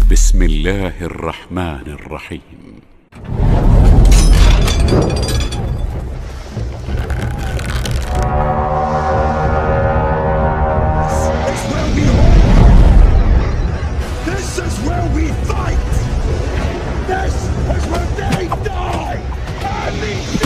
بسم الله الرحمن الرحيم. This is where we fight! This is where they die! And these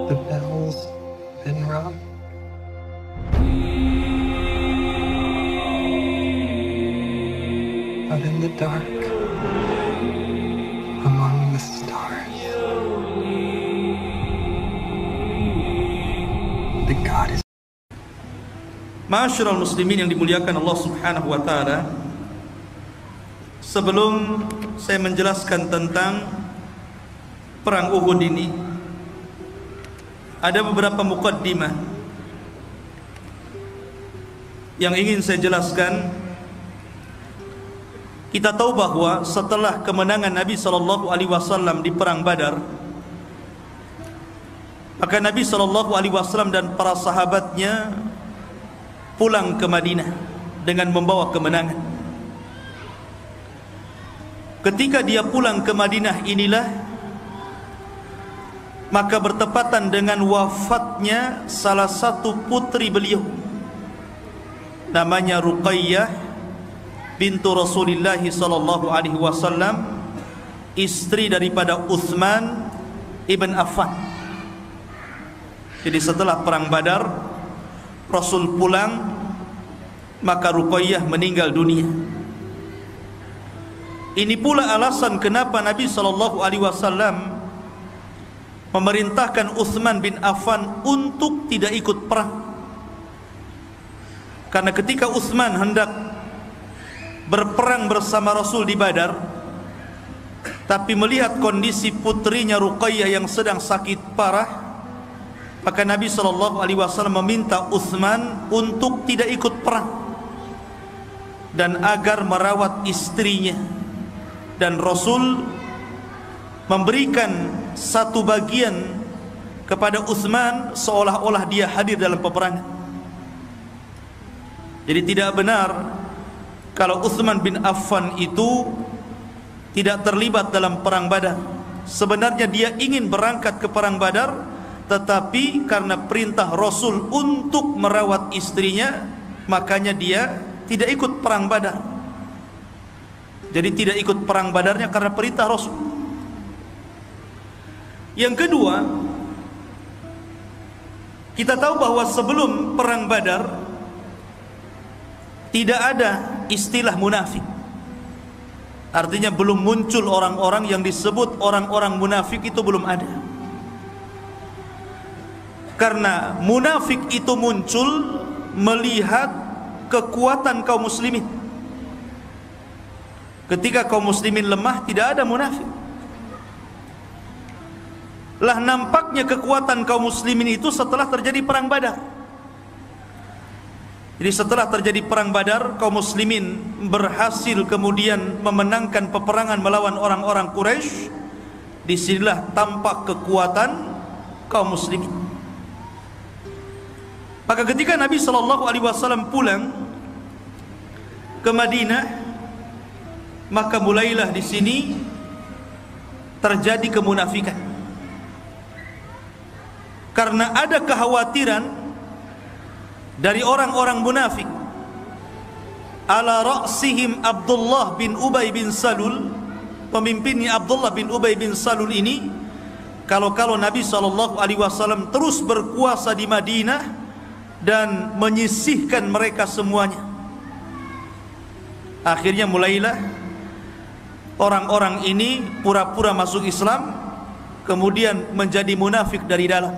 The bell's been rung. Out in the dark, among the stars, the God is. Ma'asyiral muslimin yang dimuliakan Allah Subhanahu wa taala, sebelum saya menjelaskan tentang perang Uhud ini, ada beberapa muqaddimah yang ingin saya jelaskan. Kita tahu bahwa setelah kemenangan Nabi SAW di perang Badar, maka Nabi SAW dan para sahabatnya pulang ke Madinah dengan membawa kemenangan. Ketika dia pulang ke Madinah inilah maka bertepatan dengan wafatnya salah satu putri beliau, namanya Ruqayyah bintu Rasulullah sallallahu alaihi wasallam, istri daripada Utsman ibn Affan. Jadi setelah perang Badar Rasul pulang, maka Ruqayyah meninggal dunia. Ini pula alasan kenapa Nabi sallallahu alaihi wasallam memerintahkan Utsman bin Affan untuk tidak ikut perang. Karena ketika Utsman hendak berperang bersama Rasul di Badar, tapi melihat kondisi putrinya Ruqayyah yang sedang sakit parah, maka Nabi SAW meminta Utsman untuk tidak ikut perang dan agar merawat istrinya. Dan Rasul memberikan satu bagian kepada Utsman seolah-olah dia hadir dalam peperangan. Jadi tidak benar kalau Utsman bin Affan itu tidak terlibat dalam perang Badar. Sebenarnya dia ingin berangkat ke perang Badar, tetapi karena perintah Rasul untuk merawat istrinya, makanya dia tidak ikut perang Badar. Jadi tidak ikut perang Badarnya karena perintah Rasul. Yang kedua, kita tahu bahwa sebelum perang Badar tidak ada istilah munafik. Artinya belum muncul orang-orang yang disebut orang-orang munafik, itu belum ada. Karena munafik itu muncul melihat kekuatan kaum muslimin. Ketika kaum muslimin lemah, tidak ada munafik. Lah nampaknya kekuatan kaum muslimin itu setelah terjadi perang Badar. Jadi setelah terjadi perang Badar, kaum muslimin berhasil kemudian memenangkan peperangan melawan orang-orang Quraisy. Disinilah tampak kekuatan kaum muslimin. Maka ketika Nabi SAW pulang ke Madinah, maka mulailah di sini terjadi kemunafikan. Karena ada kekhawatiran dari orang-orang munafik. Ala ra'sihim Abdullah bin Ubay bin Salul, pemimpinnya Abdullah bin Ubay bin Salul ini, kalau Nabi SAW terus berkuasa di Madinah dan menyisihkan mereka semuanya, akhirnya mulailah orang-orang ini pura-pura masuk Islam kemudian menjadi munafik dari dalam.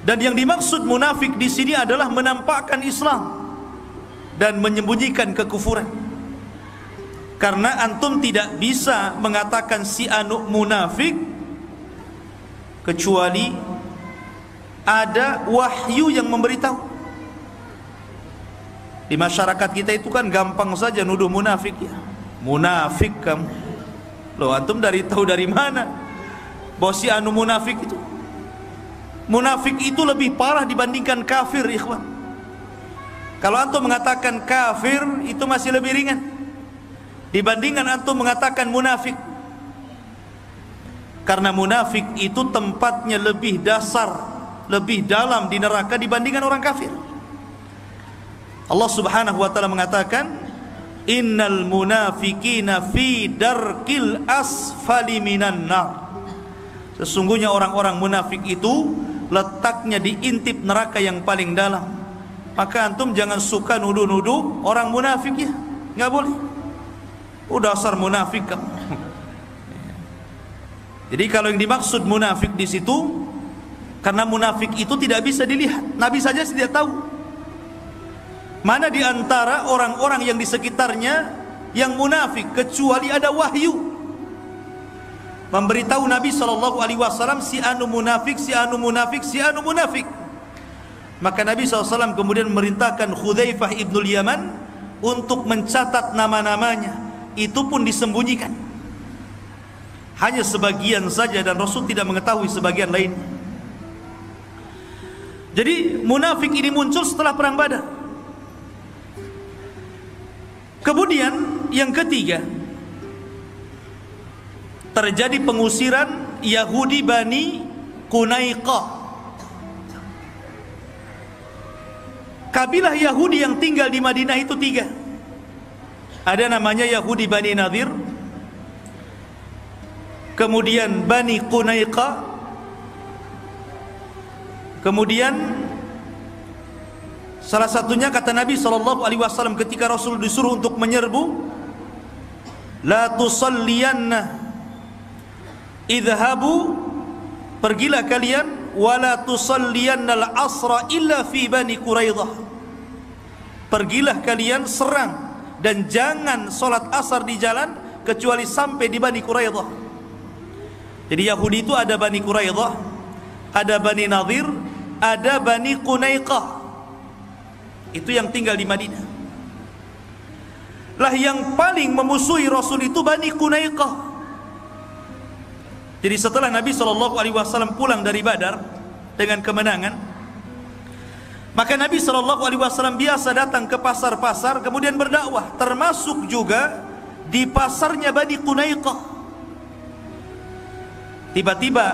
Dan yang dimaksud munafik di sini adalah menampakkan Islam dan menyembunyikan kekufuran. Karena antum tidak bisa mengatakan si anu munafik kecuali ada wahyu yang memberitahu. Di masyarakat kita itu kan gampang saja nuduh munafik ya. Munafik kamu. Loh, antum tahu dari mana bahwa si anu munafik itu? Munafik itu lebih parah dibandingkan kafir, ikhwan. Kalau antum mengatakan kafir itu masih lebih ringan dibandingkan antum mengatakan munafik. Karena munafik itu tempatnya lebih dasar, lebih dalam di neraka dibandingkan orang kafir. Allah Subhanahu wa taala mengatakan, "Innal munafiqina fi darkil asfali minan nar." Sesungguhnya orang-orang munafik itu letaknya di intip neraka yang paling dalam. Maka antum jangan suka nuduh-nuduh orang munafik ya, nggak boleh. Dasar munafik kamu. Jadi kalau yang dimaksud munafik di situ, karena munafik itu tidak bisa dilihat, Nabi saja tidak tahu mana di antara orang-orang yang di sekitarnya yang munafik, kecuali ada wahyu memberitahu Nabi SAW, si anu munafik, si anu munafik, si anu munafik. Maka Nabi SAW kemudian memerintahkan Hudzaifah ibnul Yaman untuk mencatat nama-namanya. Itu pun disembunyikan, hanya sebagian saja, dan Rasul tidak mengetahui sebagian lain. Jadi munafik ini muncul setelah perang Badar. Kemudian yang ketiga, terjadi pengusiran Yahudi Bani Qunaiqah. Kabilah Yahudi yang tinggal di Madinah itu tiga. Ada namanya Yahudi Bani Nadir, kemudian Bani Qunaiqah, kemudian salah satunya kata Nabi SAW ketika Rasul disuruh untuk menyerbu, la tusalliyanna, idhabu, pergilah kalian, wala tusalliyanna al-asra illa fi Bani Quraidah, pergilah kalian serang dan jangan solat asar di jalan kecuali sampai di Bani Quraidah. Jadi Yahudi itu ada Bani Quraidah, ada Bani Nadir, ada Bani Qunaiqah. Itu yang tinggal di Madinah. Lah yang paling memusuhi Rasul itu Bani Qunaiqah. Jadi setelah Nabi SAW pulang dari Badar dengan kemenangan, maka Nabi SAW biasa datang ke pasar-pasar kemudian berdakwah, termasuk juga di pasarnya Bani Qunaiqah. Tiba-tiba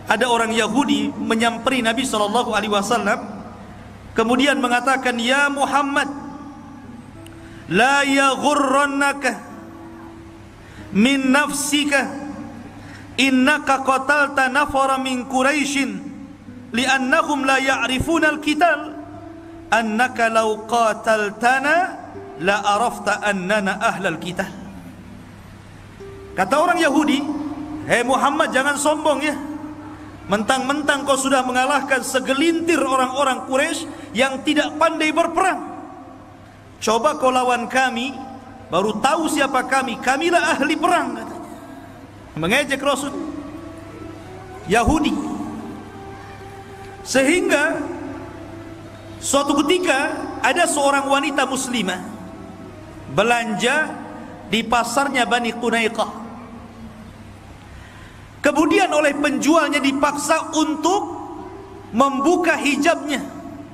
ada orang Yahudi menyamperi Nabi SAW, kemudian mengatakan, "Ya Muhammad, la yaghurrannaka min nafsika, innaka qatalta nafara min Quraisyin li'annahum la ya'rifuna al-qital, annaka law qataltana la arafta annana ahlal qital." Kata orang Yahudi, "Hei Muhammad, jangan sombong ya. Mentang-mentang kau sudah mengalahkan segelintir orang-orang Quraisy yang tidak pandai berperang. Coba kau lawan kami, baru tahu siapa kami. Kamilah ahli perang," katanya. Mengejek Rasul Yahudi. Sehingga suatu ketika ada seorang wanita muslimah belanja di pasarnya Bani Qunaiqah. Kemudian oleh penjualnya dipaksa untuk membuka hijabnya,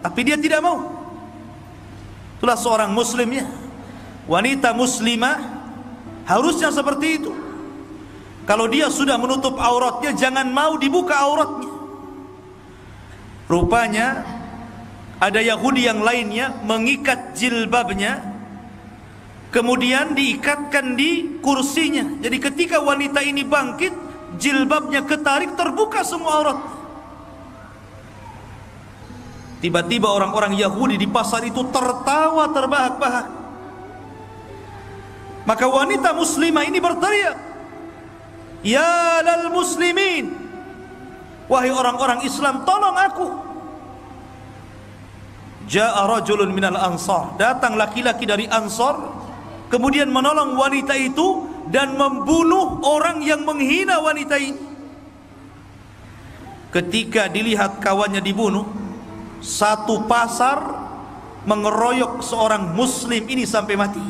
tapi dia tidak mau. Itulah seorang muslimnya, wanita muslimah harusnya seperti itu. Kalau dia sudah menutup auratnya, jangan mau dibuka auratnya. Rupanya ada Yahudi yang lainnya mengikat jilbabnya, kemudian diikatkan di kursinya. Jadi ketika wanita ini bangkit, jilbabnya ketarik, terbuka semua aurat. Tiba-tiba orang-orang Yahudi di pasar itu tertawa terbahak-bahak. Maka wanita muslimah ini berteriak, Ya lal muslimin, wahai orang-orang Islam, tolong aku. Ja'a rajulun minal ansar, datang laki-laki dari Ansar, kemudian menolong wanita itu dan membunuh orang yang menghina wanita ini. Ketika dilihat kawannya dibunuh, satu pasar mengeroyok seorang muslim ini sampai mati.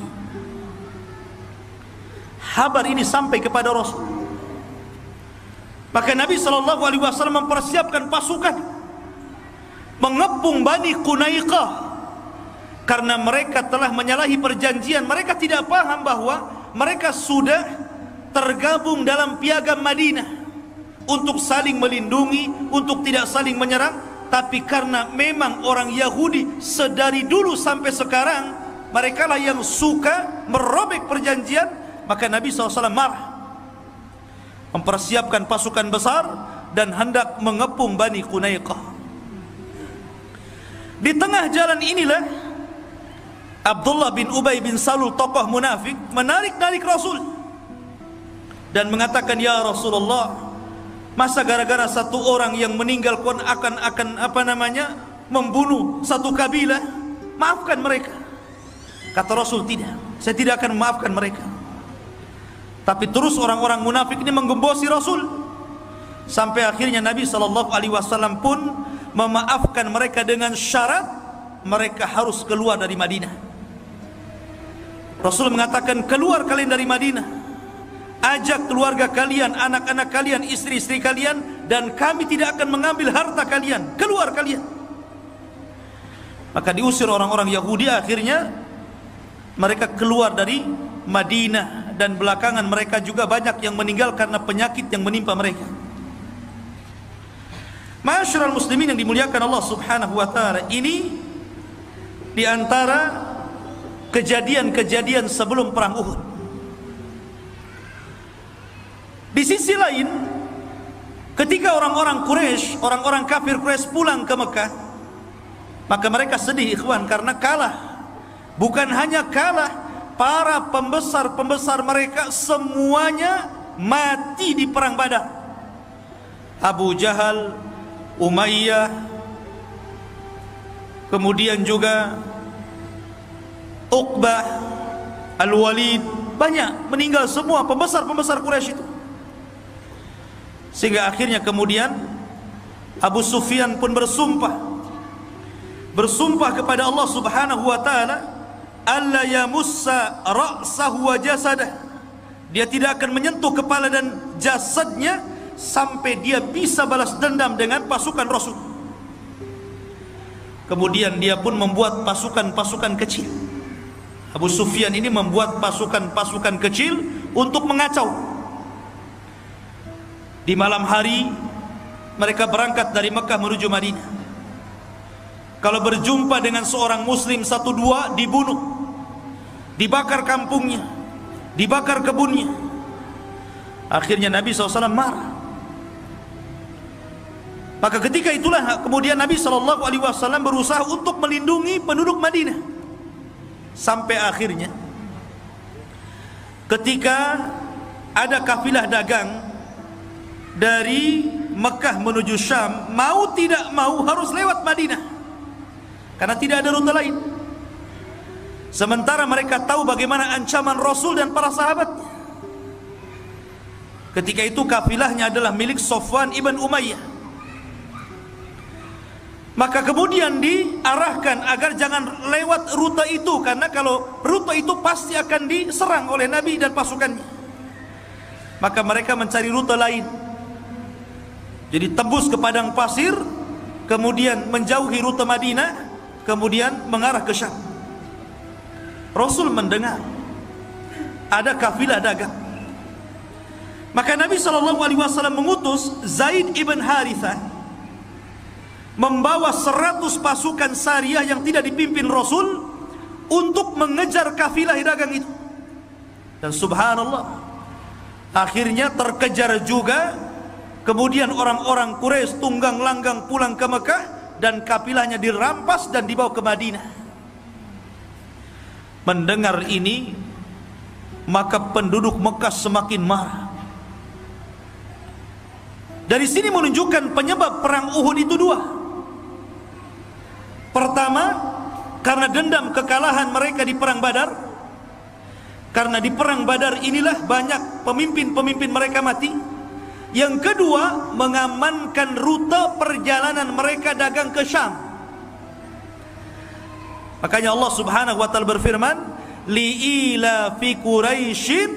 Kabar ini sampai kepada Rasul. Maka Nabi SAW mempersiapkan pasukan mengepung Bani Qunaiqah, karena mereka telah menyalahi perjanjian. Mereka tidak paham bahwa mereka sudah tergabung dalam piagam Madinah untuk saling melindungi, untuk tidak saling menyerang. Tapi karena memang orang Yahudi sedari dulu sampai sekarang mereka lah yang suka merobek perjanjian, maka Nabi SAW marah, mempersiapkan pasukan besar dan hendak mengepung Bani Qunaiqah. Di tengah jalan inilah Abdullah bin Ubay bin Salul, tokoh munafik, menarik-narik Rasul dan mengatakan, ya Rasulullah, masa gara-gara satu orang yang meninggal pun akan membunuh satu kabilah? Maafkan mereka. Kata Rasul, tidak, saya tidak akan memaafkan mereka. Tapi terus orang-orang munafik ini menggembosi Rasul, sampai akhirnya Nabi SAW pun memaafkan mereka dengan syarat mereka harus keluar dari Madinah. Rasul mengatakan, keluar kalian dari Madinah, ajak keluarga kalian, anak-anak kalian, istri-istri kalian, dan kami tidak akan mengambil harta kalian. Keluar kalian. Maka diusir orang-orang Yahudi. Akhirnya mereka keluar dari Madinah, dan belakangan mereka juga banyak yang meninggal karena penyakit yang menimpa mereka. Ma'asyiral muslimin yang dimuliakan Allah Subhanahu wa taala, ini di antara kejadian-kejadian sebelum perang Uhud. Di sisi lain, ketika orang-orang Quraisy, orang-orang kafir Quraisy pulang ke Mekah, maka mereka sedih, ikhwan, karena kalah. Bukan hanya kalah, para pembesar-pembesar mereka semuanya mati di perang Badar. Abu Jahal, Umayyah, kemudian juga Uqbah, Al-Walid, banyak meninggal semua pembesar-pembesar Quraisy itu. Sehingga akhirnya kemudian Abu Sufyan pun bersumpah kepada Allah Subhanahu wa taala, alla yamussa ra'sahu wa jasadah, dia tidak akan menyentuh kepala dan jasadnya sampai dia bisa balas dendam dengan pasukan Rasul. Kemudian dia pun membuat pasukan-pasukan kecil. Abu Sufyan ini membuat pasukan-pasukan kecil untuk mengacau. Di malam hari mereka berangkat dari Mekah menuju Madinah. Kalau berjumpa dengan seorang muslim satu dua, dibunuh, dibakar kampungnya, dibakar kebunnya. Akhirnya Nabi SAW marah. Maka ketika itulah kemudian Nabi SAW berusaha untuk melindungi penduduk Madinah, sampai akhirnya ketika ada kafilah dagang dari Mekah menuju Syam, mau tidak mau harus lewat Madinah karena tidak ada rute lain. Sementara mereka tahu bagaimana ancaman Rasul dan para sahabatnya. Ketika itu kafilahnya adalah milik Safwan ibn Umayyah. Maka kemudian diarahkan agar jangan lewat rute itu, karena kalau rute itu pasti akan diserang oleh Nabi dan pasukannya. Maka mereka mencari rute lain. Jadi tembus ke padang pasir, kemudian menjauhi rute Madinah, kemudian mengarah ke Syam. Rasul mendengar ada kafilah dagang. Maka Nabi SAW mengutus Zaid ibn Harithah membawa 100 pasukan Sariyah yang tidak dipimpin Rasul untuk mengejar kafilah dagang itu. Dan subhanallah, akhirnya terkejar juga. Kemudian orang-orang Quraisy tunggang langgang pulang ke Mekah, dan kafilahnya dirampas dan dibawa ke Madinah. Mendengar ini, maka penduduk Mekah semakin marah. Dari sini menunjukkan penyebab perang Uhud itu dua. Pertama, karena dendam kekalahan mereka di perang Badar. Karena di perang Badar inilah banyak pemimpin-pemimpin mereka mati. Yang kedua, mengamankan rute perjalanan mereka dagang ke Syam. Makanya Allah Subhanahu wa taala berfirman, li'ila fi Quraisyin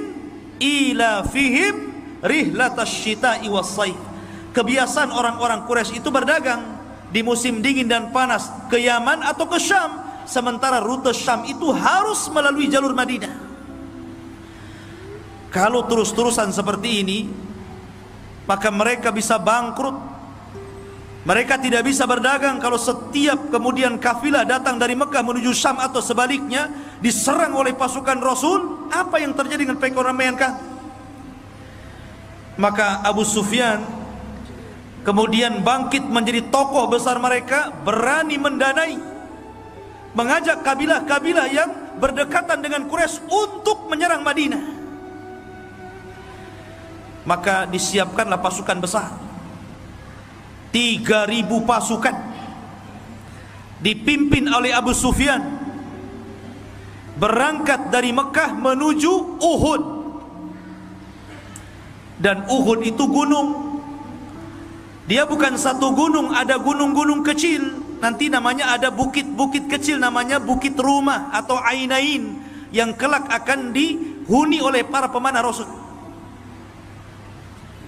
ila fihim rihlatasy syita'i was-shaif. Kebiasaan orang-orang Quraisy itu berdagang di musim dingin dan panas ke Yaman atau ke Syam, sementara rute Syam itu harus melalui jalur Madinah. Kalau terus-terusan seperti ini, maka mereka bisa bangkrut. Mereka tidak bisa berdagang kalau setiap kemudian kafilah datang dari Mekah menuju Syam atau sebaliknya diserang oleh pasukan Rasul. Apa yang terjadi dengan perekonomian kami? Maka Abu Sufyan kemudian bangkit menjadi tokoh besar mereka, berani mendanai, mengajak kabilah-kabilah yang berdekatan dengan Quraisy untuk menyerang Madinah. Maka disiapkanlah pasukan besar, 3.000 pasukan dipimpin oleh Abu Sufyan, berangkat dari Mekah menuju Uhud. Dan Uhud itu gunung. Dia bukan satu gunung, ada gunung-gunung kecil. Nanti namanya ada bukit-bukit kecil, namanya Bukit Rumah atau Ainain, yang kelak akan dihuni oleh para pemanah Rasul.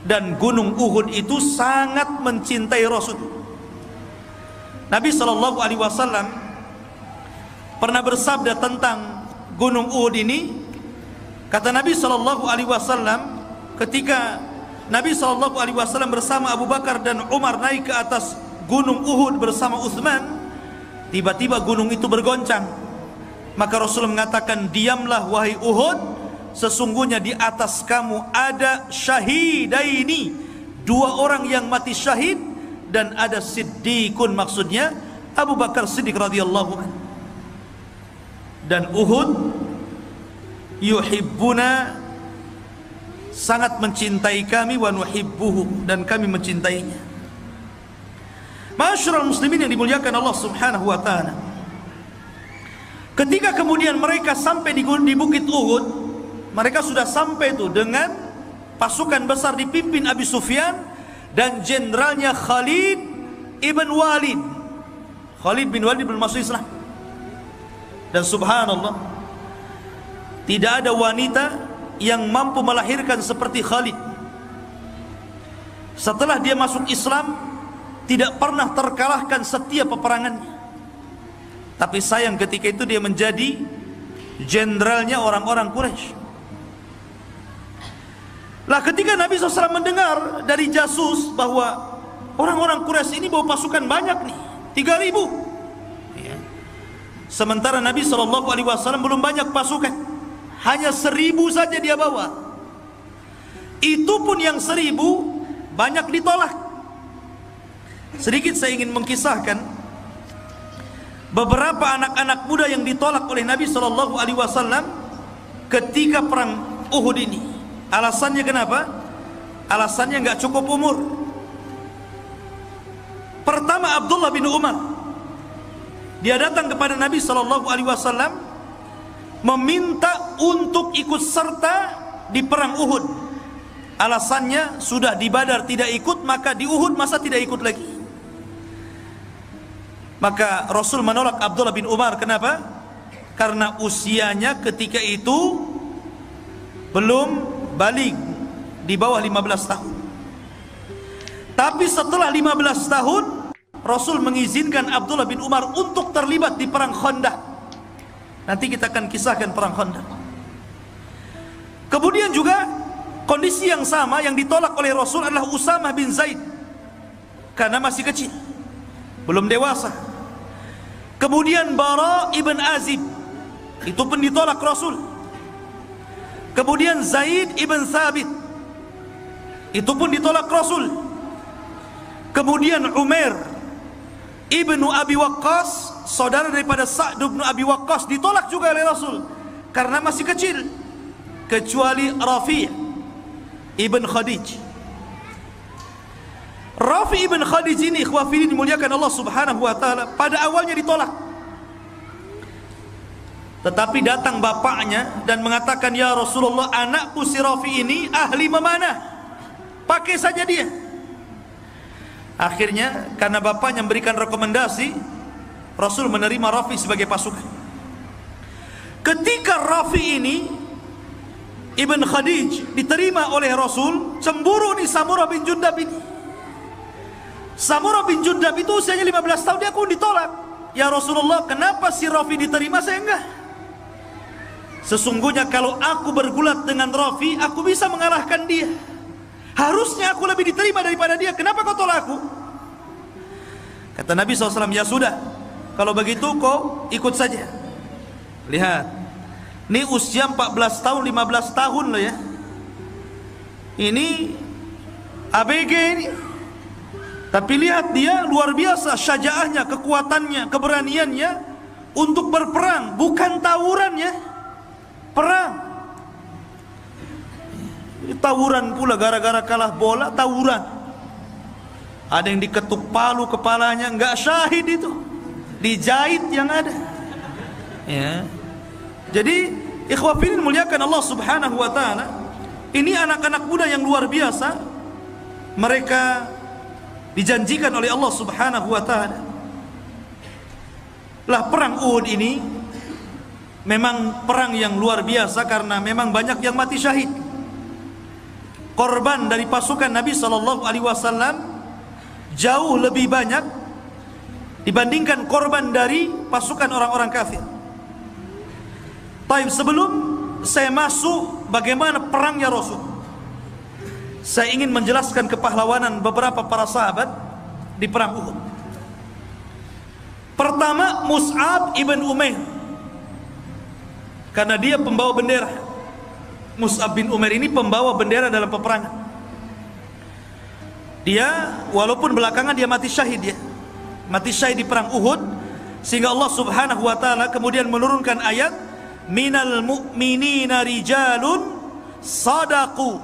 Dan gunung Uhud itu sangat mencintai Rasul. Nabi SAW pernah bersabda tentang gunung Uhud ini. Kata Nabi SAW, ketika Nabi SAW bersama Abu Bakar dan Umar naik ke atas gunung Uhud bersama Uthman, tiba-tiba gunung itu bergoncang. Maka Rasul mengatakan, diamlah wahai Uhud, sesungguhnya di atas kamu ada syahidaini, 2 orang yang mati syahid, dan ada siddiqun, maksudnya Abu Bakar Siddiq radhiyallahu anhu. Dan Uhud yuhibbuna, sangat mencintai kami, wa nuhibbuhu, dan kami mencintainya. Ma'asyiral muslimin yang dimuliakan Allah Subhanahu wa taala, ketika kemudian mereka sampai di bukit Uhud, mereka sudah sampai itu dengan pasukan besar dipimpin Abi Sufyan dan jenderalnya Khalid ibn Walid. Khalid bin Walid belum masuk Islam. Dan subhanallah, tidak ada wanita yang mampu melahirkan seperti Khalid. Setelah dia masuk Islam, tidak pernah terkalahkan setiap peperangannya. Tapi sayang, ketika itu dia menjadi jenderalnya orang-orang Quraisy. Lah ketika Nabi SAW mendengar dari jasus bahwa orang-orang Quraisy ini bawa pasukan banyak nih, 3.000. Sementara Nabi SAW belum banyak pasukan, hanya 1.000 saja dia bawa. Itu pun yang 1.000 banyak ditolak. Sedikit saya ingin mengkisahkan beberapa anak-anak muda yang ditolak oleh Nabi SAW ketika perang Uhud ini. Alasannya kenapa? Alasannya nggak cukup umur. Pertama, Abdullah bin Umar, dia datang kepada Nabi SAW meminta untuk ikut serta di perang Uhud. Alasannya sudah di Badar tidak ikut, maka di Uhud masa tidak ikut lagi. Maka Rasul menolak Abdullah bin Umar. Kenapa? Karena usianya ketika itu belum balik, di bawah 15 tahun. Tapi setelah 15 tahun Rasul mengizinkan Abdullah bin Umar untuk terlibat di perang Khandaq. Nanti kita akan kisahkan perang Khandaq. Kemudian juga kondisi yang sama yang ditolak oleh Rasul adalah Usamah bin Zaid, karena masih kecil, belum dewasa. Kemudian Bara ibn Azib, itu pun ditolak Rasul. Kemudian Zaid ibn Thabit, itu pun ditolak Rasul. Kemudian Umair ibnu Abi Waqqas, saudara daripada Sa'd bin Abi Waqqas, ditolak juga oleh Rasul karena masih kecil. Kecuali Rafi' ibn Khadij. Rafi ibn Khadij ini, ikhwafidin dimuliakan Allah subhanahu wa ta'ala, pada awalnya ditolak. Tetapi datang bapaknya dan mengatakan, ya Rasulullah, anakku si Rafi ini ahli memanah, pakai saja dia. Akhirnya karena bapaknya memberikan rekomendasi, Rasul menerima Rafi sebagai pasukan. Ketika Rafi ini Ibn Khadij diterima oleh Rasul, cemburu nih Samurah bin Jundab ini. Samurah bin Jundab itu usianya 15 tahun, dia pun ditolak. Ya Rasulullah, kenapa si Rafi diterima, saya enggak? Sesungguhnya kalau aku bergulat dengan Rafi, aku bisa mengalahkan dia. Harusnya aku lebih diterima daripada dia. Kenapa kau tolak aku? Kata Nabi SAW, ya sudah, kalau begitu kau ikut saja. Lihat, ini usia 14 tahun, 15 tahun loh ya. Ini ABG ini. Tapi lihat dia luar biasa syajaahnya, kekuatannya, keberaniannya untuk berperang, bukan tawuran ya. Perang. Tawuran pula gara-gara kalah bola, tawuran. Ada yang diketuk palu kepalanya, enggak syahid itu. Dijahit yang ada. Ya. Jadi ikhwafidin muliakan Allah subhanahu wa ta'ala, ini anak-anak muda yang luar biasa. Mereka dijanjikan oleh Allah subhanahu wa ta'ala. Lah perang Uhud ini memang perang yang luar biasa, karena memang banyak yang mati syahid. Korban dari pasukan Nabi SAW jauh lebih banyak dibandingkan korban dari pasukan orang-orang kafir. Baik, sebelum saya masuk bagaimana perangnya Rasul, saya ingin menjelaskan kepahlawanan beberapa para sahabat di perang Uhud. Pertama, Mus'ab ibn Umair, karena dia pembawa bendera. Mus'ab bin Umair ini pembawa bendera dalam peperangan. Dia walaupun belakangan dia mati syahid, ya mati syahid di perang Uhud, sehingga Allah subhanahu wa ta'ala kemudian menurunkan ayat, minal mu'minina rijalun sadaqu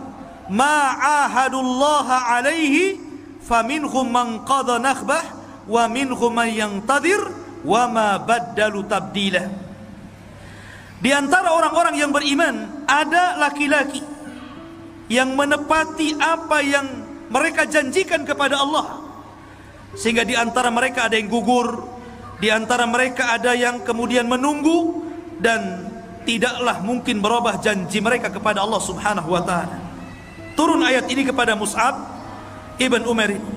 ma'ahadullaha alaihi faminhum man qadha nakhbah wa minhum man yantadir wa ma baddalu tabdila. Di antara orang-orang yang beriman ada laki-laki yang menepati apa yang mereka janjikan kepada Allah, sehingga di antara mereka ada yang gugur, di antara mereka ada yang kemudian menunggu, dan tidaklah mungkin berubah janji mereka kepada Allah subhanahu wa ta'ala. Turun ayat ini kepada Mus'ab ibn Umair ini.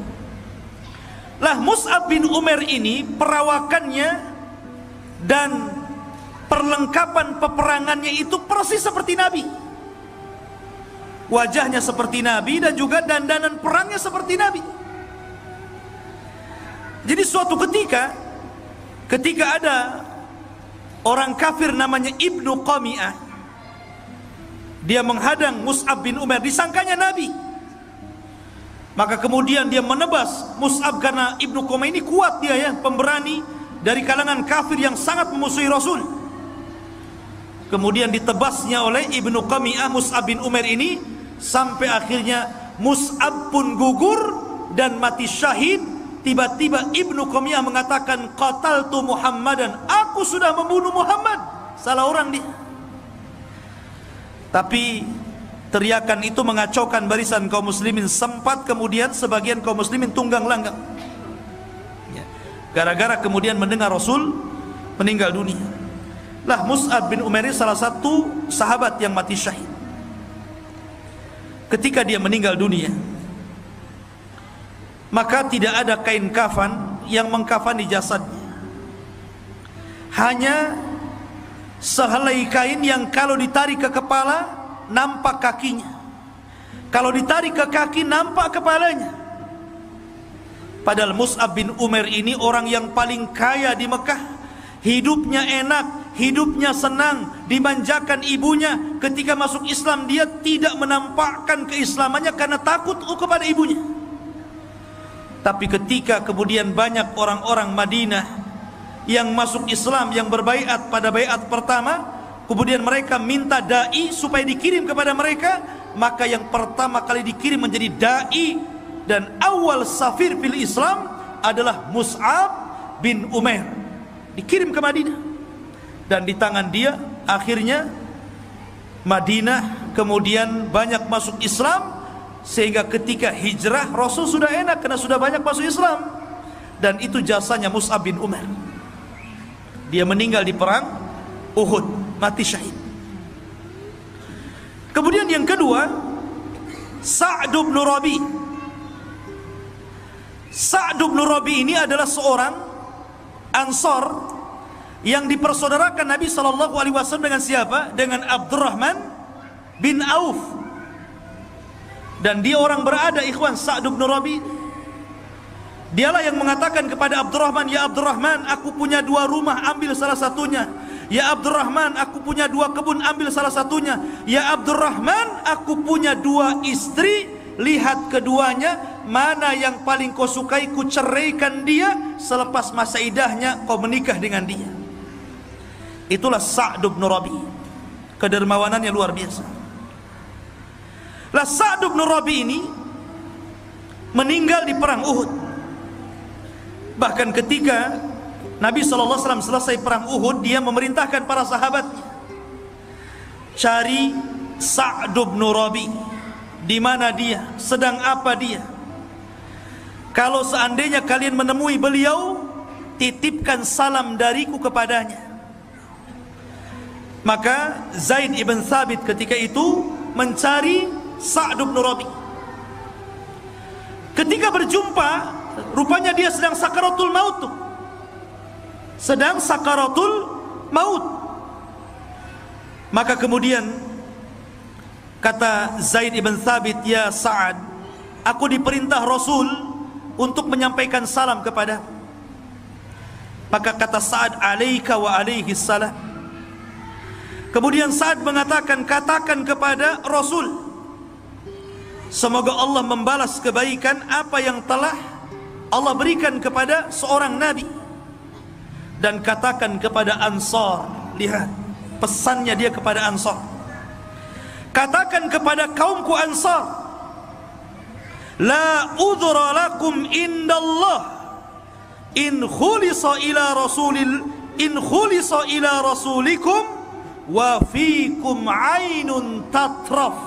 Lah Mus'ab bin Umair ini perawakannya dan perlengkapan peperangannya itu persis seperti Nabi. Wajahnya seperti Nabi dan juga dandanan perangnya seperti Nabi. Jadi suatu ketika ada orang kafir namanya Ibnu Qami'ah, dia menghadang Mus'ab bin Umair, disangkanya Nabi. Maka kemudian dia menebas Mus'ab, karena Ibnu Qami'ah ini kuat dia ya, pemberani dari kalangan kafir yang sangat memusuhi Rasul. Kemudian ditebasnya oleh Ibnu Qami'ah Mus'ab bin Umair ini, sampai akhirnya Mus'ab pun gugur dan mati syahid. Tiba-tiba Ibnu Qami'ah mengatakan, qataltu Muhammadan, aku sudah membunuh Muhammad. Salah orang dia. Tapi teriakan itu mengacaukan barisan kaum muslimin. Sempat kemudian sebagian kaum muslimin tunggang langgang, gara-gara kemudian mendengar Rasul meninggal dunia. Lah Mus'ab bin Umair salah satu sahabat yang mati syahid. Ketika dia meninggal dunia, maka tidak ada kain kafan yang mengkafani jasadnya. Hanya sehelai kain yang kalau ditarik ke kepala nampak kakinya, kalau ditarik ke kaki nampak kepalanya. Padahal Mus'ab bin Umair ini orang yang paling kaya di Mekah. Hidupnya enak, hidupnya senang, dimanjakan ibunya. Ketika masuk Islam dia tidak menampakkan keislamannya karena takut kepada ibunya. Tapi ketika kemudian banyak orang-orang Madinah yang masuk Islam, yang berbaiat pada baiat pertama, kemudian mereka minta dai supaya dikirim kepada mereka, maka yang pertama kali dikirim menjadi dai dan awal safir fil Islam adalah Mus'ab bin Umair. Dikirim ke Madinah, dan di tangan dia akhirnya Madinah kemudian banyak masuk Islam, sehingga ketika hijrah Rasul sudah enak karena sudah banyak masuk Islam. Dan itu jasanya Mus'ab bin Umair. Dia meninggal di perang Uhud, mati syahid. Kemudian yang kedua, Sa'd bin Rabi. Sa'd bin Rabi ini adalah seorang Ansar yang dipersaudarakan Nabi SAW dengan siapa? Dengan Abdurrahman bin Auf. Dan dia orang berada, ikhwan, Sa'd bin Rabi. Dialah yang mengatakan kepada Abdurrahman, "Ya Abdurrahman, aku punya 2 rumah, ambil salah satunya. Ya Abdurrahman, aku punya 2 kebun, ambil salah satunya. Ya Abdurrahman, aku punya 2 istri, lihat keduanya, mana yang paling kau sukai, ku ceraikan dia, selepas masa idahnya kau menikah dengan dia." Itulah Sa'd bin Rabi. Kedermawanannya luar biasa. Lah Sa'd bin Rabi ini meninggal di perang Uhud. Bahkan ketika Nabi SAW selesai perang Uhud, dia memerintahkan para sahabat, cari Sa'd bin Rabi. Di mana dia? Sedang apa dia? Kalau seandainya kalian menemui beliau, titipkan salam dariku kepadanya. Maka Zaid ibn Thabit ketika itu mencari Sa'd bin Rabi. Ketika berjumpa, rupanya dia sedang sakaratul maut tuh. Sedang sakaratul maut. Maka kemudian kata Zaid ibn Thabit, "Ya Sa'ad, aku diperintah Rasul untuk menyampaikan salam kepada." Maka kata Sa'ad, "Alaika wa alaihi salam." Kemudian Sa'ad mengatakan, "Katakan kepada Rasul, semoga Allah membalas kebaikan apa yang telah Allah berikan kepada seorang nabi. Dan katakan kepada Ansar," lihat pesannya dia kepada Ansar, "katakan kepada kaumku Ansar, la udhra lakum indallah in khulisa ila rasulikum wa fikum ainun tatraf."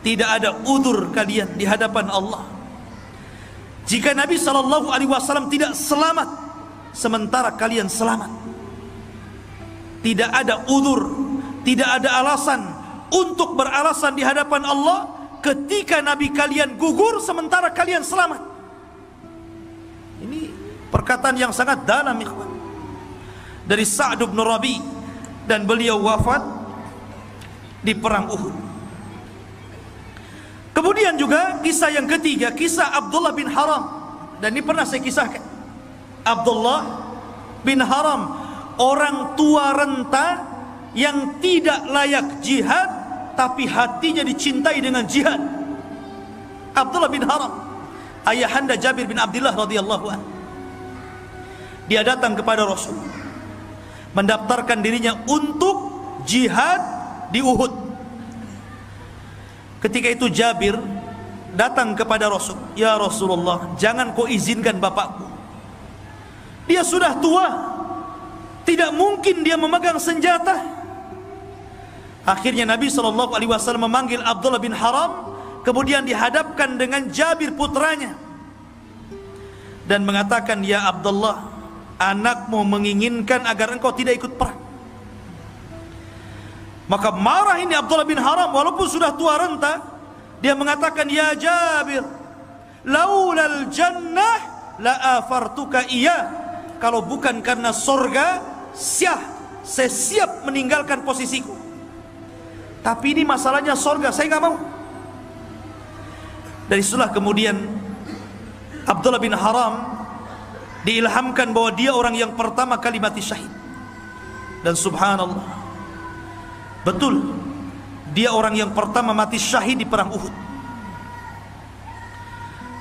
Tidak ada udzur kalian di hadapan Allah jika Nabi SAW tidak selamat sementara kalian selamat. Tidak ada udzur, tidak ada alasan untuk beralasan di hadapan Allah ketika Nabi kalian gugur sementara kalian selamat. Ini perkataan yang sangat dalam, ikhwan, dari Sa'd bin Rabi, dan beliau wafat di perang Uhud. Kemudian juga kisah yang ketiga, kisah Abdullah bin Haram, dan ini pernah saya kisahkan. Abdullah bin Haram, orang tua renta yang tidak layak jihad tapi hatinya dicintai dengan jihad. Abdullah bin Haram, ayahanda Jabir bin Abdullah radhiyallahu anhu. Dia datang kepada Rasul, mendaftarkan dirinya untuk jihad di Uhud. Ketika itu Jabir datang kepada Rasul, "Ya Rasulullah, jangan kau izinkan bapakku. Dia sudah tua, tidak mungkin dia memegang senjata." Akhirnya Nabi SAW memanggil Abdullah bin Haram, kemudian dihadapkan dengan Jabir putranya, dan mengatakan, "Ya Abdullah, anakmu menginginkan agar engkau tidak ikut perang." Maka marah ini Abdullah bin Haram, walaupun sudah tua renta. Dia mengatakan, "Ya Jabir, laulal jannah la afartuka iya." Kalau bukan karena surga, saya siap meninggalkan posisiku. Tapi ini masalahnya surga, saya nggak mau. Dari situlah kemudian Abdullah bin Haram diilhamkan bahwa dia orang yang pertama kali mati syahid. Dan subhanallah, betul, dia orang yang pertama mati syahid di perang Uhud.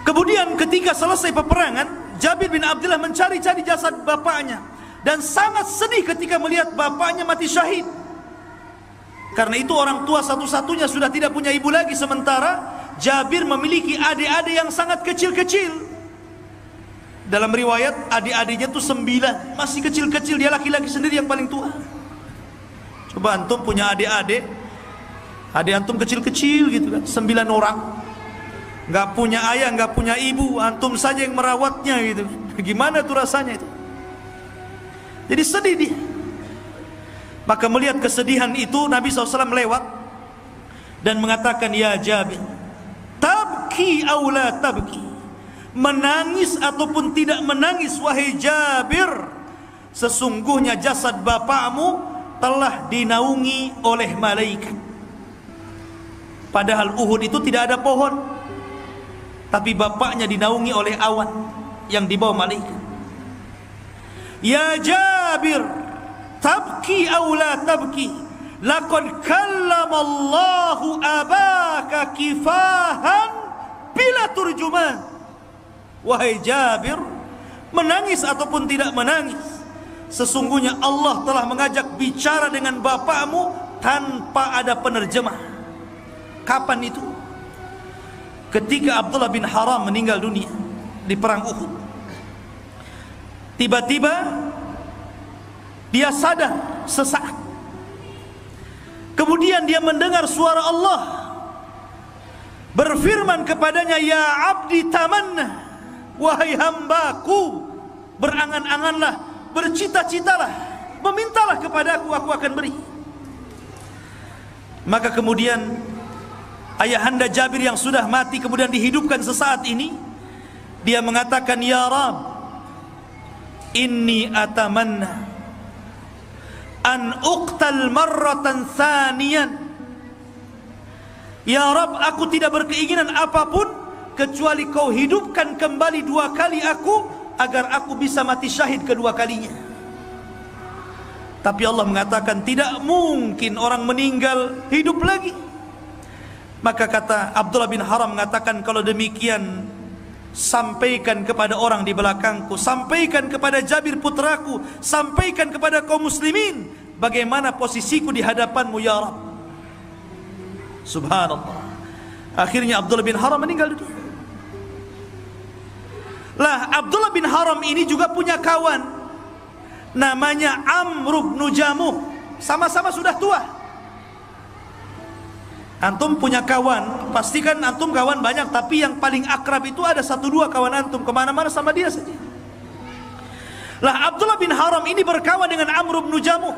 Kemudian ketika selesai peperangan, Jabir bin Abdullah mencari-cari jasad bapaknya, dan sangat sedih ketika melihat bapaknya mati syahid. Karena itu orang tua satu-satunya sudah tidak punya ibu lagi, sementara Jabir memiliki adik-adik yang sangat kecil-kecil. Dalam riwayat adik-adiknya tuh 9, masih kecil-kecil, dia laki-laki sendiri yang paling tua. Coba antum punya adik-adik, adik antum kecil-kecil gitu kan, 9 orang, nggak punya ayah, nggak punya ibu, antum saja yang merawatnya gitu. Gimana tuh rasanya itu? Jadi sedih dia. Maka melihat kesedihan itu, Nabi SAW lewat dan mengatakan, ya Jabir, tabki aw la tabki, menangis ataupun tidak menangis wahai Jabir, sesungguhnya jasad bapakmu telah dinaungi oleh malaikat. Padahal Uhud itu tidak ada pohon, tapi bapaknya dinaungi oleh awan yang dibawa malaikat. Ya Jabir, tabki aw la tabki, laqad kallama Allahu abaka kifahan bila turjuman. Wahai Jabir, menangis ataupun tidak menangis, sesungguhnya Allah telah mengajak bicara dengan bapakmu tanpa ada penerjemah. Kapan itu? Ketika Abdullah bin Haram meninggal dunia di perang Uhud. Tiba-tiba dia sadar sesaat. Kemudian dia mendengar suara Allah berfirman kepadanya, ya abdi tamanna, wahai hambaku, berangan-anganlah, bercita-citalah, memintalah kepadaku, aku akan beri. Maka kemudian ayahanda Jabir yang sudah mati kemudian dihidupkan sesaat ini. Dia mengatakan, ya Rabb, inni atamanna an uqtal marratan thaniyan. Ya Rabb, aku tidak berkeinginan apapun kecuali kau hidupkan kembali 2 kali aku, agar aku bisa mati syahid kedua kalinya. Tapi Allah mengatakan tidak mungkin orang meninggal hidup lagi. Maka kata Abdullah bin Haram mengatakan, kalau demikian sampaikan kepada orang di belakangku, sampaikan kepada Jabir putraku, sampaikan kepada kaum muslimin bagaimana posisiku di hadapanmu ya Rabb. Subhanallah. Akhirnya Abdullah bin Haram meninggal dunia. Lah Abdullah bin Haram ini juga punya kawan namanya Amr bin Jamuh. Sama-sama sudah tua. Antum punya kawan, pastikan antum kawan banyak, tapi yang paling akrab itu ada 1-2 kawan antum, kemana-mana sama dia saja. Lah Abdullah bin Haram ini berkawan dengan Amr bin Jamuh,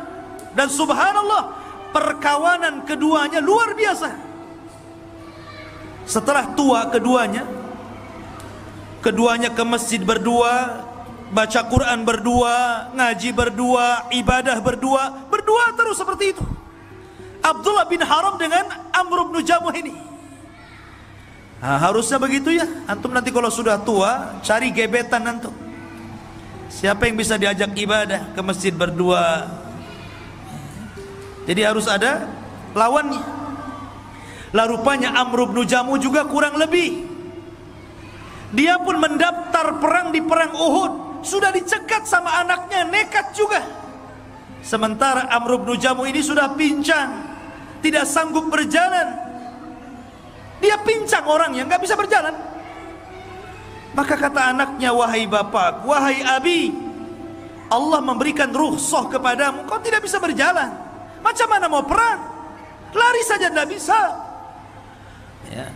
dan subhanallah perkawanan keduanya luar biasa. Setelah tua keduanya ke masjid berdua, baca Quran berdua, ngaji berdua, ibadah berdua terus seperti itu. Abdullah bin Haram dengan Amr bin Jamuh ini. Nah, harusnya begitu ya. Antum nanti kalau sudah tua cari gebetan antum. Siapa yang bisa diajak ibadah ke masjid berdua? Jadi harus ada lawannya. Lah rupanya Amr bin Jamuh juga kurang lebih. Dia pun mendaftar perang di perang Uhud, sudah dicegat sama anaknya, nekat juga. Sementara Amr bin Jamuh ini sudah pincang, tidak sanggup berjalan. Dia pincang orangnya, nggak bisa berjalan. Maka kata anaknya, wahai bapak, wahai abi, Allah memberikan rukhsah kepadamu, kau tidak bisa berjalan. Macam mana mau perang? Lari saja tidak bisa ya.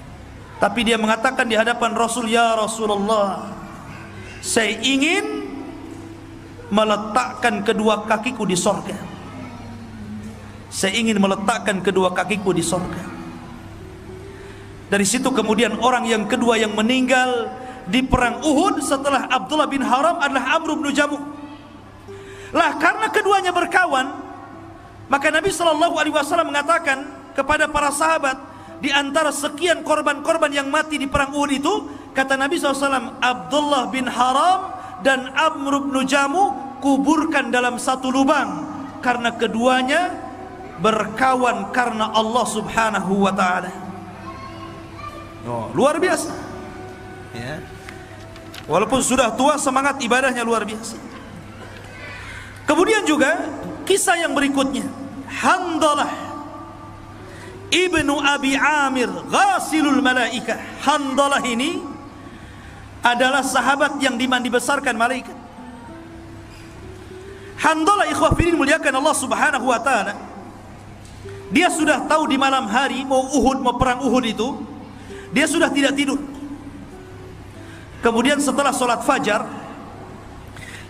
Tapi dia mengatakan di hadapan Rasul, ya Rasulullah, saya ingin meletakkan kedua kakiku di sorga. Saya ingin meletakkan kedua kakiku di sorga. Dari situ kemudian orang yang kedua yang meninggal di perang Uhud setelah Abdullah bin Haram adalah Amr bin Jamuh. Lah karena keduanya berkawan, maka Nabi SAW mengatakan kepada para sahabat, di antara sekian korban-korban yang mati di perang Uhud itu, kata Nabi SAW, Abdullah bin Haram dan Amr bin Jamuh kuburkan dalam satu lubang, karena keduanya berkawan karena Allah Subhanahu wa ta'ala. Oh, luar biasa ya. Walaupun sudah tua, semangat ibadahnya luar biasa. Kemudian juga kisah yang berikutnya, Handalah ibnu Abi Amir Ghasilul Malaikah. Handalah ini adalah sahabat yang dimandi besarkan malaikat. Handalah ikhwah fillah muliakan Allah Subhanahu wa taala. Dia sudah tahu di malam hari mau Uhud, mau perang Uhud itu, dia sudah tidak tidur. Kemudian setelah sholat fajar,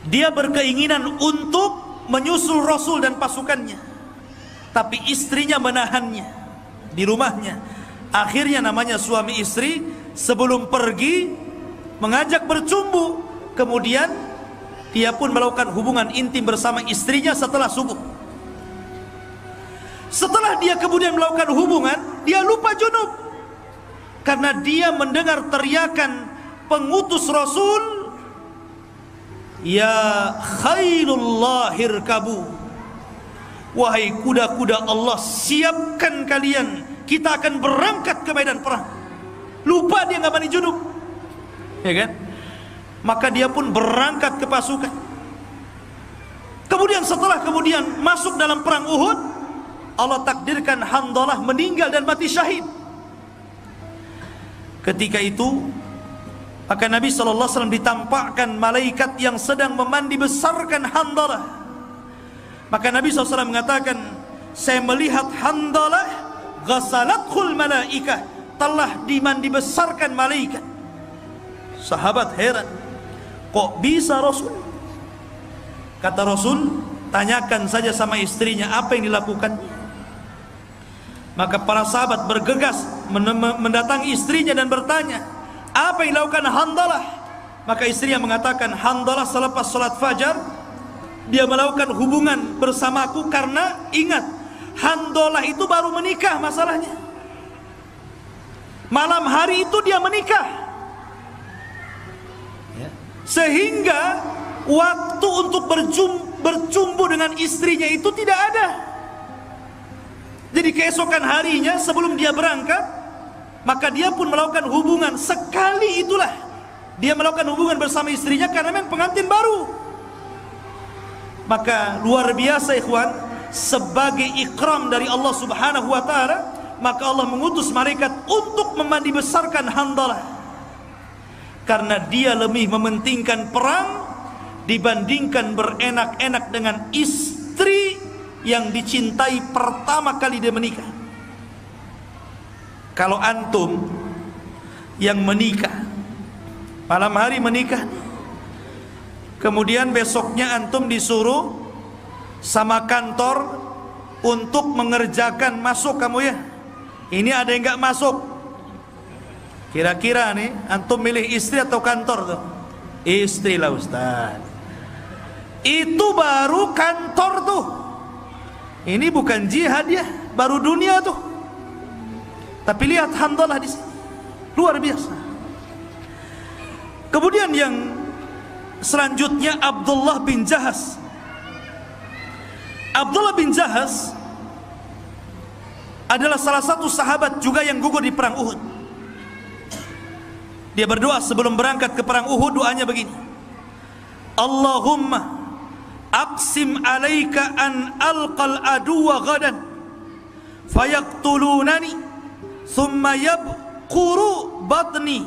dia berkeinginan untuk menyusul Rasul dan pasukannya, tapi istrinya menahannya di rumahnya. Akhirnya namanya suami istri sebelum pergi mengajak bercumbu. Kemudian dia pun melakukan hubungan intim bersama istrinya setelah subuh. Setelah dia kemudian melakukan hubungan, dia lupa junub karena dia mendengar teriakan pengutus Rasul, "Ya khairullah irkabu." Wahai kuda-kuda Allah, siapkan kalian, kita akan berangkat ke medan perang. Lupa dia nggak mandi junub, ya kan? Maka dia pun berangkat ke pasukan. Kemudian setelah masuk dalam perang Uhud, Allah takdirkan Handalah meninggal dan mati syahid. Ketika itu maka Nabi SAW ditampakkan malaikat yang sedang memandi besarkan Handalah. Maka Nabi SAW mengatakan, saya melihat Handalah ghasalathul malaikah, telah dimandi besarkan malaikat. Sahabat heran, kok bisa Rasul? Kata Rasul, tanyakan saja sama istrinya apa yang dilakukannya. Maka para sahabat bergegas mendatangi istrinya dan bertanya, apa yang dilakukan Handalah? Maka istrinya mengatakan, Handalah selepas sholat fajar dia melakukan hubungan bersamaku karena ingat, Handalah itu baru menikah masalahnya. Malam hari itu dia menikah, sehingga waktu untuk bercumbu dengan istrinya itu tidak ada. Jadi keesokan harinya sebelum dia berangkat, maka dia pun melakukan hubungan. Sekali itulah dia melakukan hubungan bersama istrinya karena memang pengantin baru. Maka luar biasa ikhwan, sebagai ikram dari Allah Subhanahu wa taala, maka Allah mengutus malaikat untuk memandi besarkan Handalah, karena dia lebih mementingkan perang dibandingkan berenak-enak dengan istri yang dicintai pertama kali dia menikah. Kalau antum yang menikah, malam hari menikah, kemudian besoknya antum disuruh sama kantor untuk mengerjakan, masuk kamu ya, ini ada yang gak masuk, kira-kira nih antum milih istri atau kantor tuh? Istri lah Ustaz. Itu baru kantor tuh, ini bukan jihad ya, baru dunia tuh. Tapi lihat Handalah di sini, luar biasa. Kemudian yang selanjutnya Abdullah bin Jahaz. Abdullah bin Jahaz adalah salah satu sahabat juga yang gugur di perang Uhud. Dia berdoa sebelum berangkat ke perang Uhud, doanya begini, Allahumma aqsim alaika an alqal aduwa gadan fayaqtulunani thumma yabquru batni,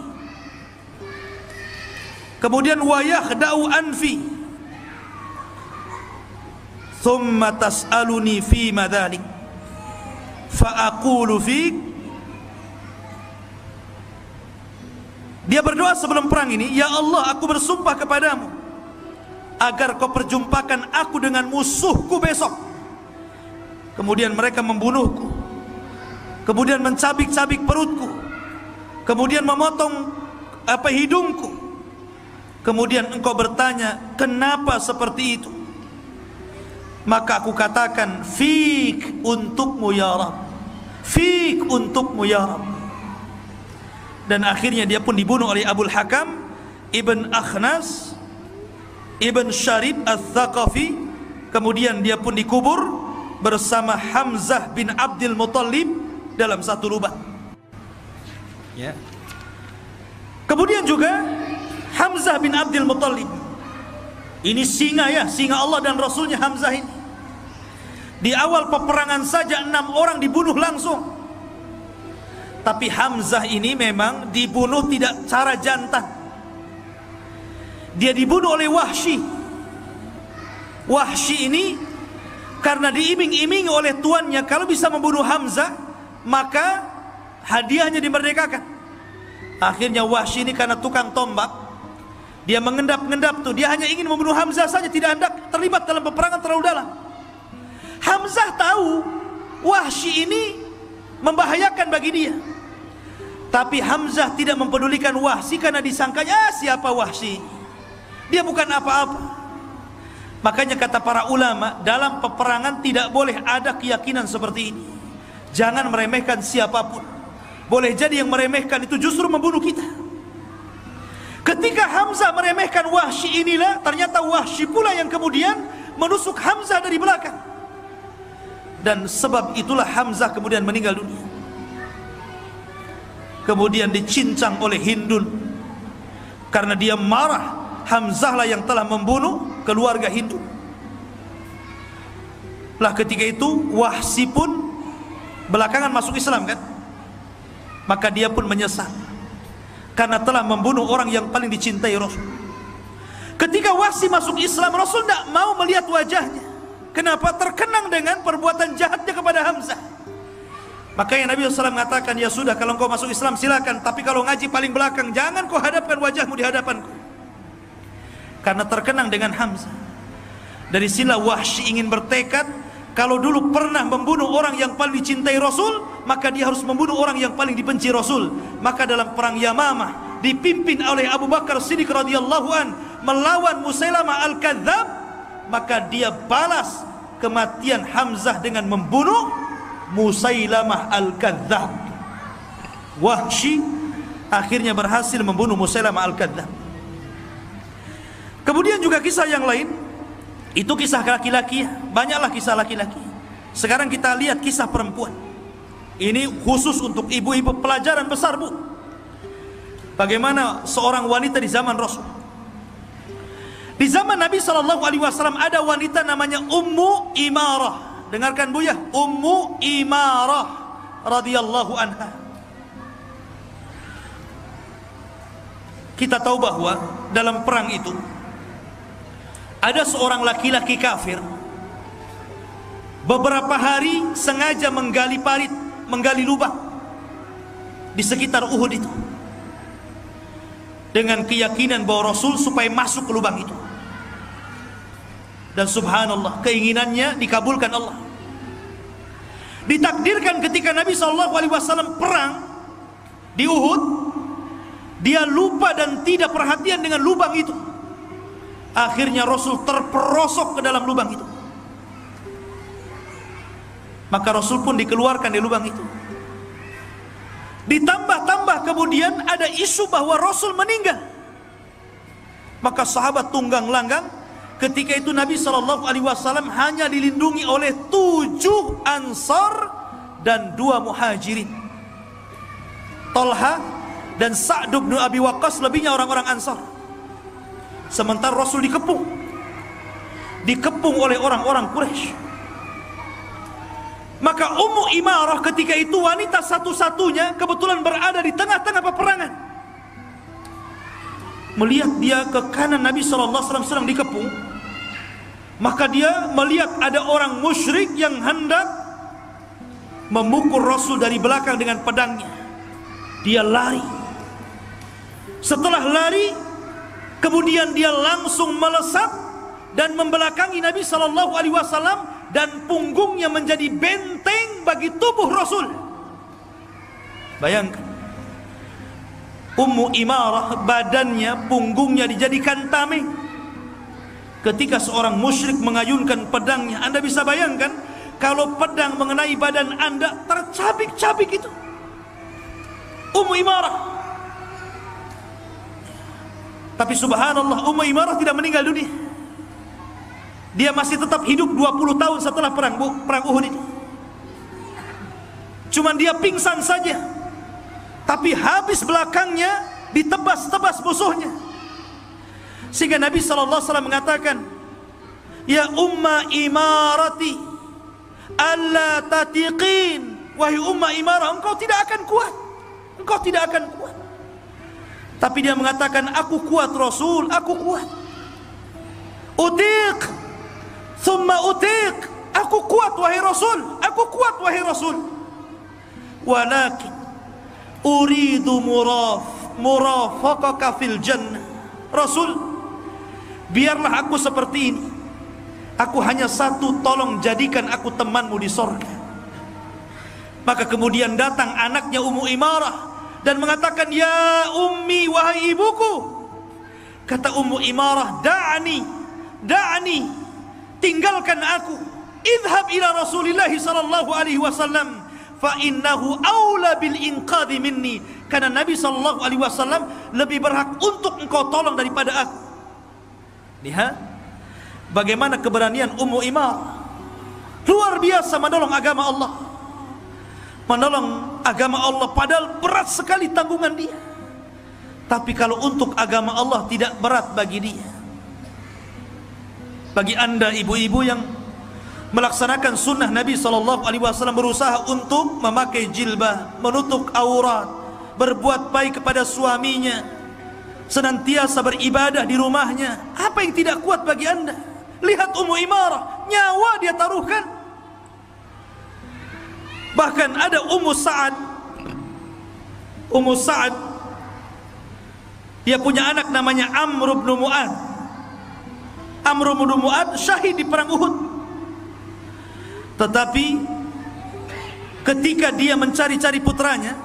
kemudian wa yakhda'u anfi thumma tas'aluni fi madhalik fa aqulu fik. Dia berdoa sebelum perang ini, ya Allah, aku bersumpah kepadamu agar kau perjumpakan aku dengan musuhku besok. Kemudian mereka membunuhku, kemudian mencabik-cabik perutku, kemudian memotong hidungku. Kemudian engkau bertanya, kenapa seperti itu? Maka aku katakan, fik, untukmu ya Rabb, fik, untukmu ya Rabb. Dan akhirnya dia pun dibunuh oleh Abul Hakam Ibn Akhnas Ibn Syarib Al-Thaqafi. Kemudian dia pun dikubur bersama Hamzah bin Abdul Muttalib dalam satu lubang ya. Kemudian juga Hamzah bin Abdul Muttalib ini singa ya, singa Allah dan Rasulnya. Hamzah ini di awal peperangan saja 6 orang dibunuh langsung. Tapi Hamzah ini memang dibunuh tidak cara jantan. Dia dibunuh oleh Wahsy. Wahsy ini karena diiming-imingi oleh tuannya kalau bisa membunuh Hamzah, maka hadiahnya dimerdekakan. Akhirnya Wahsy ini karena tukang tombak, dia mengendap-endap tuh, dia hanya ingin membunuh Hamzah saja, tidak hendak terlibat dalam peperangan terlalu dalam. Hamzah tahu Wahsy ini membahayakan bagi dia, tapi Hamzah tidak mempedulikan Wahsy karena disangkanya siapa Wahsy, dia bukan apa-apa. Makanya kata para ulama, dalam peperangan tidak boleh ada keyakinan seperti ini. Jangan meremehkan siapapun. Boleh jadi yang meremehkan itu justru membunuh kita. Ketika Hamzah meremehkan Wahsy inilah, ternyata Wahsy pula yang kemudian menusuk Hamzah dari belakang. Dan sebab itulah Hamzah kemudian meninggal dunia. Kemudian dicincang oleh Hindun. Karena dia marah, Hamzah lah yang telah membunuh keluarga Hindun. Lah ketika itu Wahsy pun belakangan masuk Islam kan. Maka dia pun menyesal karena telah membunuh orang yang paling dicintai Rasul. Ketika Wahsy masuk Islam, Rasul tidak mau melihat wajahnya. Kenapa? Terkenang dengan perbuatan jahatnya kepada Hamzah. Makanya Nabi SAW mengatakan, ya sudah kalau engkau masuk Islam silakan, tapi kalau ngaji paling belakang, jangan kau hadapkan wajahmu di hadapanku. Karena terkenang dengan Hamzah. Dari sinilah Wahsy ingin bertekad, kalau dulu pernah membunuh orang yang paling dicintai Rasul, maka dia harus membunuh orang yang paling dibenci Rasul. Maka dalam perang Yamamah dipimpin oleh Abu Bakar Siddiq radhiyallahu an melawan Musailamah al-Kadzdzab, maka dia balas kematian Hamzah dengan membunuh Musailamah al-Kadzdzab. Wahsy akhirnya berhasil membunuh Musailamah al-Kadzdzab. Kemudian juga kisah yang lain, itu kisah laki-laki, banyaklah kisah laki-laki. Sekarang kita lihat kisah perempuan. Ini khusus untuk ibu-ibu, pelajaran besar bu. Bagaimana seorang wanita di zaman Rasul. Di zaman Nabi SAW ada wanita namanya Ummu Imarah. Dengarkan bu ya, Ummu Imarah radhiyallahu anha. Kita tahu bahwa dalam perang itu ada seorang laki-laki kafir beberapa hari sengaja menggali parit, menggali lubang di sekitar Uhud itu, dengan keyakinan bahwa Rasul supaya masuk ke lubang itu. Dan subhanallah, keinginannya dikabulkan Allah. Ditakdirkan ketika Nabi SAW perang di Uhud, dia lupa dan tidak perhatian dengan lubang itu. Akhirnya Rasul terperosok ke dalam lubang itu. Maka Rasul pun dikeluarkan dari lubang itu. Ditambah-tambah kemudian ada isu bahwa Rasul meninggal. Maka sahabat tunggang langgang. Ketika itu Nabi SAW hanya dilindungi oleh 7 Ansar dan 2 Muhajirin, Talha dan Sa'd bin Abi Waqqas, lebihnya orang-orang Ansar. Sementara Rasul dikepung oleh orang-orang Quraisy. Maka Ummu Imarah ketika itu wanita satu-satunya kebetulan berada di tengah-tengah peperangan. Melihat dia ke kanan Nabi SAW sedang dikepung, maka dia melihat ada orang musyrik yang hendak memukul Rasul dari belakang dengan pedangnya. Dia lari. Setelah lari, kemudian dia langsung melesat dan membelakangi Nabi SAW, dan punggungnya menjadi benteng bagi tubuh Rasul. Bayangkan, Ummu Imarah badannya, punggungnya dijadikan tameng. Ketika seorang musyrik mengayunkan pedangnya, Anda bisa bayangkan kalau pedang mengenai badan Anda, tercabik-cabik itu. Ummu Imarah. Tapi subhanallah, Ummu Imarah tidak meninggal dunia. Dia masih tetap hidup 20 tahun setelah perang Uhud ini. Cuman dia pingsan saja, tapi habis belakangnya ditebas-tebas musuhnya. Sehingga Nabi SAW mengatakan, ya Umma Imarati alla tatiqin, wahai Umma Imarah, engkau tidak akan kuat. engkau tidak akan kuat. Tapi dia mengatakan, aku kuat Rasul, aku kuat. Utiq, thumma utiq, aku kuat wahai Rasul, aku kuat wahai Rasul. Walakin uridu murafaqaka fil jannah. Rasul, biarlah aku seperti ini. Aku hanya satu, tolong jadikan aku temanmu di sorga. Maka kemudian datang anaknya Ummu Imarah dan mengatakan, ya ummi, wahai ibuku. Kata Ummu Imarah, da'ani, tinggalkan aku. Idhab ila Rasulillah sallallahu alaihi wasallam, fa innahu aula bil inqadhi minni. Karena Nabi sallallahu alaihi wasallam lebih berhak untuk engkau tolong daripada aku. Lihat bagaimana keberanian Ummu Imarah, luar biasa menolong agama Allah, menolong agama Allah, padahal berat sekali tanggungan dia. Tapi kalau untuk agama Allah tidak berat bagi dia. Bagi anda ibu-ibu yang melaksanakan sunnah Nabi SAW, berusaha untuk memakai jilbah, menutup aurat, berbuat baik kepada suaminya, senantiasa beribadah di rumahnya, apa yang tidak kuat bagi anda? Lihat Ummu Imarah, nyawa dia taruhkan. Bahkan ada Ummu Sa'ad, dia punya anak namanya Amr bin Mu'ad. Amr bin Mu'ad syahid di perang Uhud. Tetapi ketika dia mencari-cari putranya,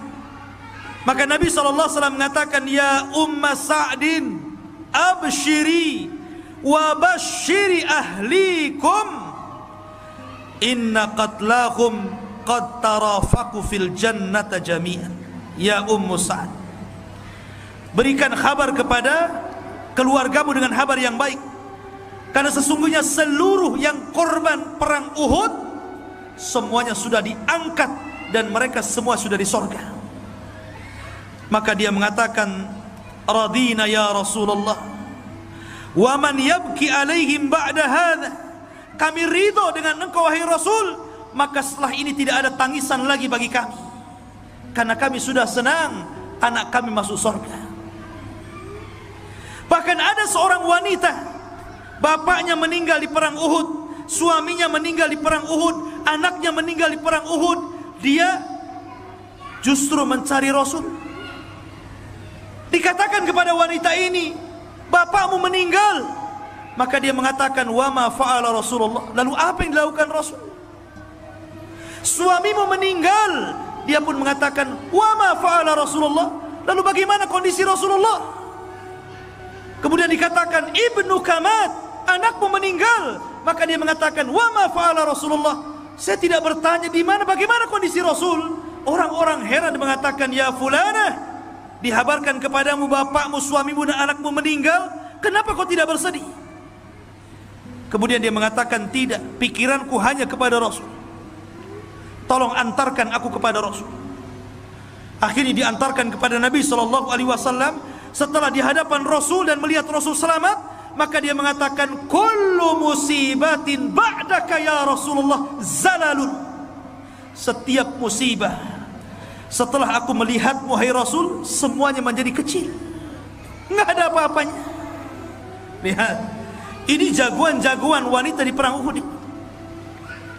maka Nabi SAW mengatakan, ya Umma Sa'din, abshiri wa bashiri ahlikum, inna qatlahum qad tarafaku fil jannata jami'an. Ya Ummu Sa'd, berikan kabar kepada keluargamu dengan kabar yang baik, karena sesungguhnya seluruh yang korban perang Uhud semuanya sudah diangkat dan mereka semua sudah di sorga. Maka dia mengatakan, radina ya Rasulullah, wa man yabki alaihim ba'da hadha, kami ridho dengan engkau wahai Rasul, maka setelah ini tidak ada tangisan lagi bagi kami, karena kami sudah senang anak kami masuk sorga. Bahkan ada seorang wanita, bapaknya meninggal di perang Uhud, suaminya meninggal di perang Uhud, anaknya meninggal di perang Uhud, dia justru mencari Rasul. Dikatakan kepada wanita ini, bapakmu meninggal. Maka dia mengatakan, wa ma fa'ala Rasulullah, lalu apa yang dilakukan Rasul? Suamimu meninggal, dia pun mengatakan, wa ma fa'ala Rasulullah, lalu bagaimana kondisi Rasulullah? Kemudian dikatakan, ibnu kamat, anakmu meninggal. Maka dia mengatakan, wa ma fa'ala Rasulullah, saya tidak bertanya di mana, bagaimana kondisi Rasul. Orang-orang heran mengatakan, ya fulana, dihabarkan kepadamu bapakmu, suamimu dan anakmu meninggal, kenapa kau tidak bersedih? Kemudian dia mengatakan, tidak, pikiranku hanya kepada Rasul, tolong antarkan aku kepada Rasul. Akhirnya diantarkan kepada Nabi SAW. Setelah di hadapan Rasul dan melihat Rasul selamat, maka dia mengatakan, kullu musibatin ba'daka ya Rasulullah zalalun, setiap musibah setelah aku melihatmu hai Rasul, semuanya menjadi kecil, nggak ada apa-apanya. Lihat, ini jagoan-jagoan wanita di perang Uhud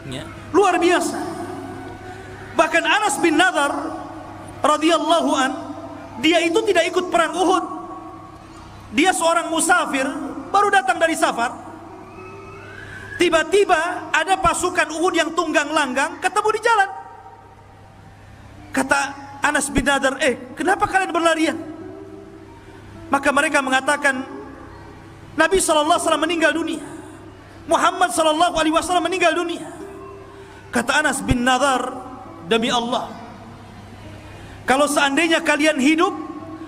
ya, luar biasa. Bahkan Anas bin Nadar radhiyallahu an, dia itu tidak ikut perang Uhud. Dia seorang musafir, baru datang dari safar. Tiba-tiba ada pasukan Uhud yang tunggang langgang ketemu di jalan. Kata Anas bin Nadar, kenapa kalian berlarian? Maka mereka mengatakan, Nabi SAW meninggal dunia, Muhammad SAW meninggal dunia. Kata Anas bin Nadar, demi Allah, kalau seandainya kalian hidup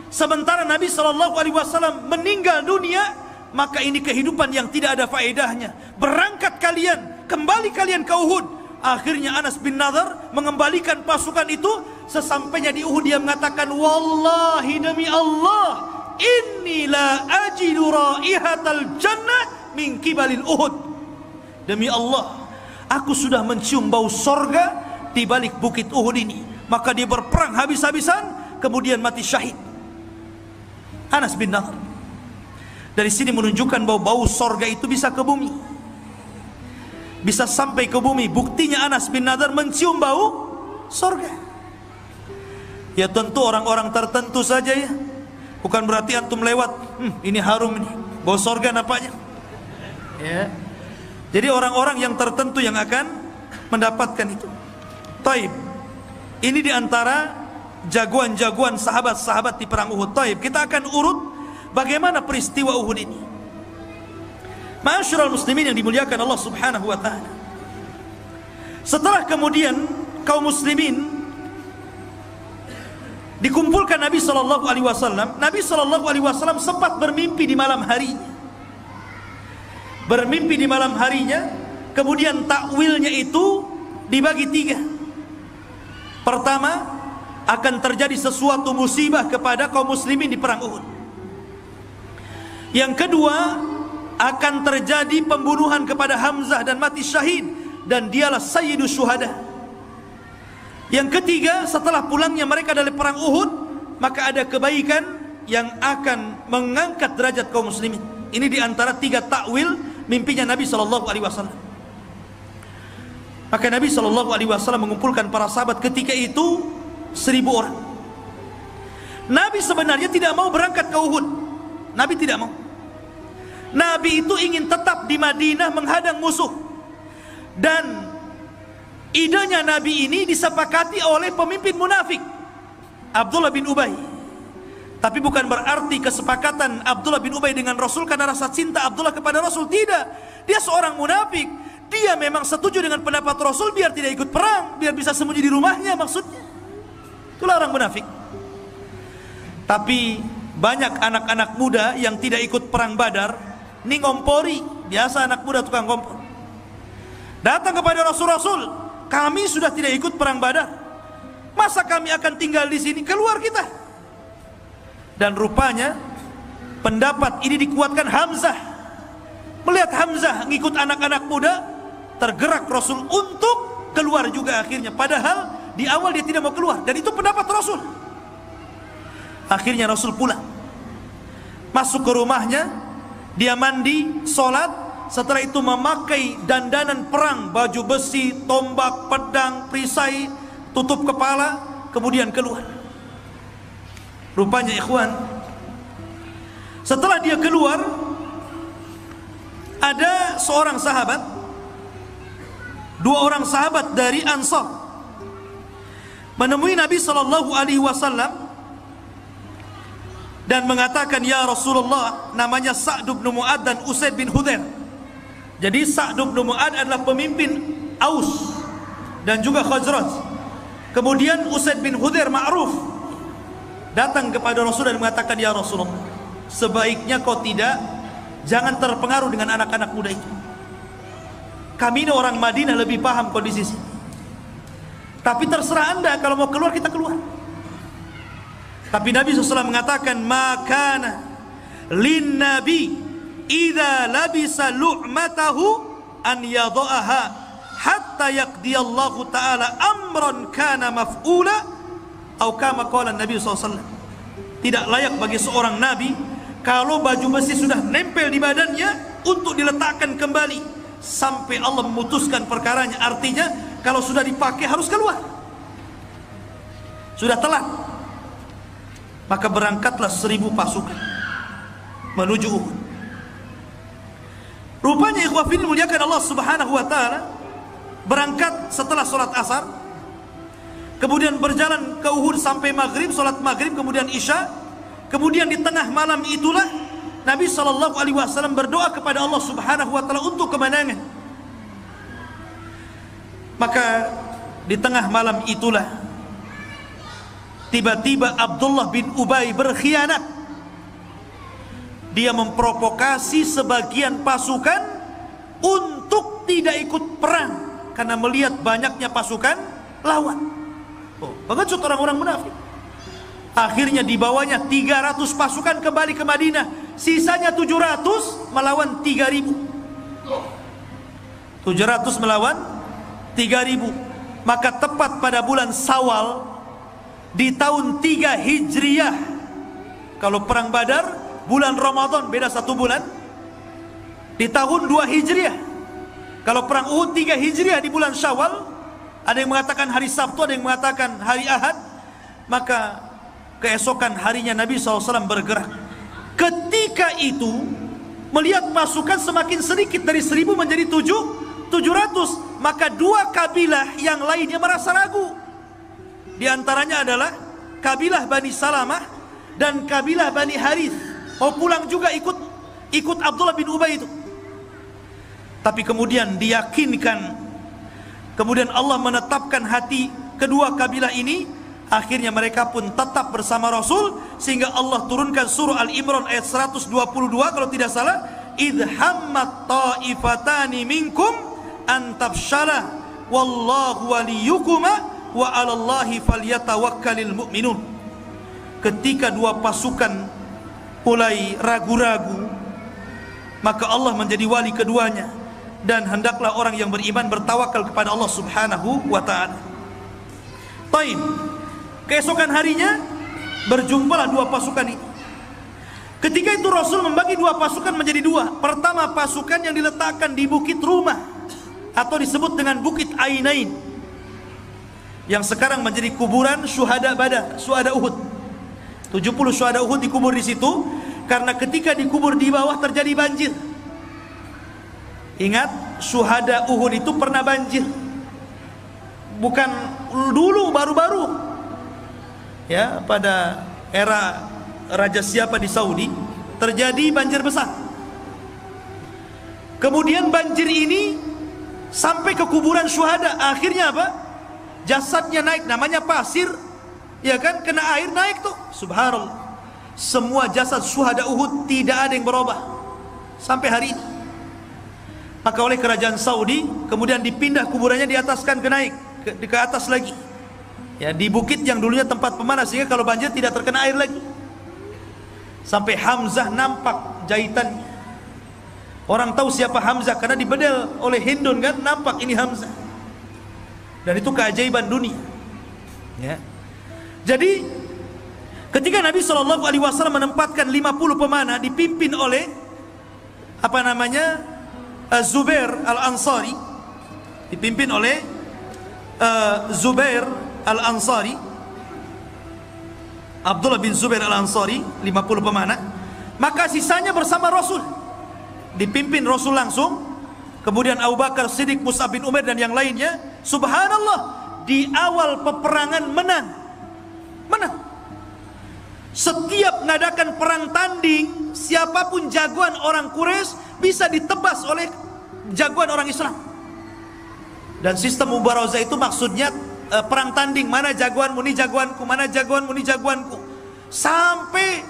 sementara Nabi SAW meninggal dunia, maka ini kehidupan yang tidak ada faedahnya. Berangkat kalian, kembali kalian ke Uhud. Akhirnya Anas bin Nadar mengembalikan pasukan itu. Sesampainya di Uhud dia mengatakan, wallahi, demi Allah, inni la ajidu raihatal jannah min kibalil Uhud. Demi Allah, aku sudah mencium bau sorga di balik bukit Uhud ini. Maka dia berperang habis-habisan. kemudian mati syahid. Anas bin Nadhr. Dari sini menunjukkan bahwa bau sorga itu bisa ke bumi, bisa sampai ke bumi. Buktinya Anas bin Nadhr mencium bau sorga. Ya tentu orang-orang tertentu saja ya, bukan berarti antum lewat, ini harum ini, bau sorga nampaknya ya. Jadi orang-orang yang tertentu yang akan mendapatkan itu. Taib, ini diantara jagoan-jagoan sahabat-sahabat di perang Uhud. Taib, kita akan urut bagaimana peristiwa Uhud ini. Ma'asyiral muslimin yang dimuliakan Allah Subhanahu wa taala. Setelah kemudian kaum muslimin dikumpulkan Nabi sallallahu alaihi wasallam, Nabi sallallahu alaihi wasallam sempat bermimpi di malam harinya. Bermimpi di malam harinya, kemudian takwilnya itu dibagi tiga. Pertama, akan terjadi sesuatu musibah kepada kaum muslimin di perang Uhud. Yang kedua, akan terjadi pembunuhan kepada Hamzah dan mati syahid, dan dialah sayyidus syuhada. Yang ketiga, setelah pulangnya mereka dari perang Uhud, maka ada kebaikan yang akan mengangkat derajat kaum muslimin. Ini diantara tiga takwil mimpinya Nabi sallallahu alaihi wasallam. Maka Nabi sallallahu alaihi wasallam mengumpulkan para sahabat ketika itu 1000 orang. Nabi sebenarnya tidak mau berangkat ke Uhud. Nabi tidak mau. Nabi itu ingin tetap di Madinah menghadang musuh. Dan idenya Nabi ini disepakati oleh pemimpin munafik, Abdullah bin Ubay. Tapi bukan berarti kesepakatan Abdullah bin Ubay dengan Rasul karena rasa cinta Abdullah kepada Rasul. Tidak. Dia seorang munafik. Dia memang setuju dengan pendapat Rasul biar tidak ikut perang, biar bisa sembunyi di rumahnya maksudnya. Itulah orang munafik. Tapi banyak anak-anak muda yang tidak ikut perang Badar, ini ngompori, biasa anak muda tukang ngompor. Datang kepada Rasul, kami sudah tidak ikut perang Badar. Masa kami akan tinggal di sini? Keluar kita. Dan rupanya pendapat ini dikuatkan Hamzah. Melihat Hamzah ngikut anak-anak muda, tergerak Rasul untuk keluar juga akhirnya. Padahal di awal dia tidak mau keluar, dan itu pendapat Rasul. Akhirnya Rasul pulang, masuk ke rumahnya, dia mandi, sholat. Setelah itu memakai dandanan perang, baju besi, tombak, pedang, perisai, tutup kepala, kemudian keluar. Rupanya ikhwan, setelah dia keluar, ada seorang sahabat, 2 orang sahabat dari Ansar menemui Nabi sallallahu alaihi wasallam dan mengatakan, "Ya Rasulullah," namanya Sa'd bin Mu'adz dan Usaid bin Hudzair. Jadi Sa'd bin Mu'adz adalah pemimpin Aus dan juga Khazraj. Kemudian Usaid bin Hudzair ma'ruf datang kepada Rasul dan mengatakan, "Ya Rasulullah, sebaiknya kau jangan terpengaruh dengan anak-anak muda itu. Kami ini orang Madinah lebih paham kondisi sini. Tapi terserah anda, kalau mau keluar kita keluar." Tapi Nabi SAW mengatakan, "Makana lin nabi idza labisa lu'matahu an yadha'aha hatta yaqdiyallahu ta'ala amran kana maf'ula." Atau kama qala Nabi SAW, tidak layak bagi seorang nabi kalau baju besi sudah nempel di badannya untuk diletakkan kembali sampai Allah memutuskan perkaranya. Artinya kalau sudah dipakai harus keluar, sudah telat. Maka berangkatlah 1000 pasukan menuju Uhud. Rupanya ikhwah fillah muliakan Allah Subhanahu wa taala, berangkat setelah sholat asar, kemudian berjalan ke Uhud sampai maghrib, sholat maghrib, kemudian isya. Kemudian di tengah malam itulah Nabi sallallahu alaihi wasallam berdoa kepada Allah Subhanahu wa taala untuk kemenangan. Maka di tengah malam itulah tiba-tiba Abdullah bin Ubay berkhianat. Dia memprovokasi sebagian pasukan untuk tidak ikut perang karena melihat banyaknya pasukan lawan. Pengecut orang-orang munafik. Akhirnya dibawanya 300 pasukan kembali ke Madinah, sisanya 700 melawan 3000. 700 melawan 3000. Maka tepat pada bulan Syawal di tahun 3 Hijriah. Kalau perang Badar bulan Ramadan, beda 1 bulan. Di tahun 2 Hijriah. Kalau perang Uhud 3 Hijriah di bulan Syawal. Ada yang mengatakan hari Sabtu, ada yang mengatakan hari Ahad. Maka keesokan harinya Nabi SAW bergerak. Ketika itu melihat pasukan semakin sedikit, dari 1000 menjadi 700. Maka 2 kabilah yang lainnya merasa ragu. Di antaranya adalah kabilah Bani Salamah dan kabilah Bani Harith. Mau pulang juga ikut Abdullah bin Ubay itu. Tapi kemudian diyakinkan, kemudian Allah menetapkan hati kedua kabilah ini. Akhirnya mereka pun tetap bersama Rasul, sehingga Allah turunkan surah Al-Imran ayat 122 kalau tidak salah, idh hammat ta'ifatani minkum an tafshala wallahu waliyukuma wa 'alallahi falyatawakkalul mu'minun. Ketika 2 pasukan mulai ragu-ragu, maka Allah menjadi wali keduanya, dan hendaklah orang yang beriman bertawakal kepada Allah Subhanahu wa taala. Baik. Keesokan harinya berjumpalah 2 pasukan ini. Ketika itu Rasul membagi 2 pasukan menjadi 2. Pertama, pasukan yang diletakkan di Bukit Rumah atau disebut dengan Bukit Ainain, yang sekarang menjadi kuburan syuhada Badar, syuhada Uhud. 70 syuhada Uhud dikubur di situ karena ketika dikubur di bawah terjadi banjir. Ingat, syuhada Uhud itu pernah banjir. Bukan dulu, baru-baru. Ya, pada era Raja siapa di Saudi terjadi banjir besar. Kemudian banjir ini sampai ke kuburan syuhada. Akhirnya apa? Jasadnya naik, namanya pasir, ya kan, kena air naik tuh. Subhanallah. Semua jasad syuhada Uhud tidak ada yang berubah sampai hari ini. Maka oleh kerajaan Saudi kemudian dipindah kuburannya, diataskan ke atas lagi. Ya, di bukit yang dulunya tempat pemanah, sehingga kalau banjir tidak terkena air lagi. Sampai Hamzah nampak jahitannya. Orang tahu siapa Hamzah karena dibedel oleh Hindun kan, nampak ini Hamzah. Dan itu keajaiban dunia. Ya. Jadi ketika Nabi SAW menempatkan 50 pemanah dipimpin oleh Zubair Al-Ansari, dipimpin oleh Zubair Al-Ansari, Abdullah bin Zubair Al-Ansari, 50 pemanah. Maka sisanya bersama Rasul, dipimpin Rasul langsung. Kemudian Abu Bakar, Siddiq, Mus'ab bin Umair dan yang lainnya. Subhanallah, di awal peperangan menang. Setiap mengadakan perang tanding, siapapun jagoan orang Quraisy bisa ditebas oleh jagoan orang Islam. Dan sistem mubarazah itu maksudnya perang tanding, mana jagoanmu, ini jagoanku, mana jagoanmu, ini jagoanku. Sampai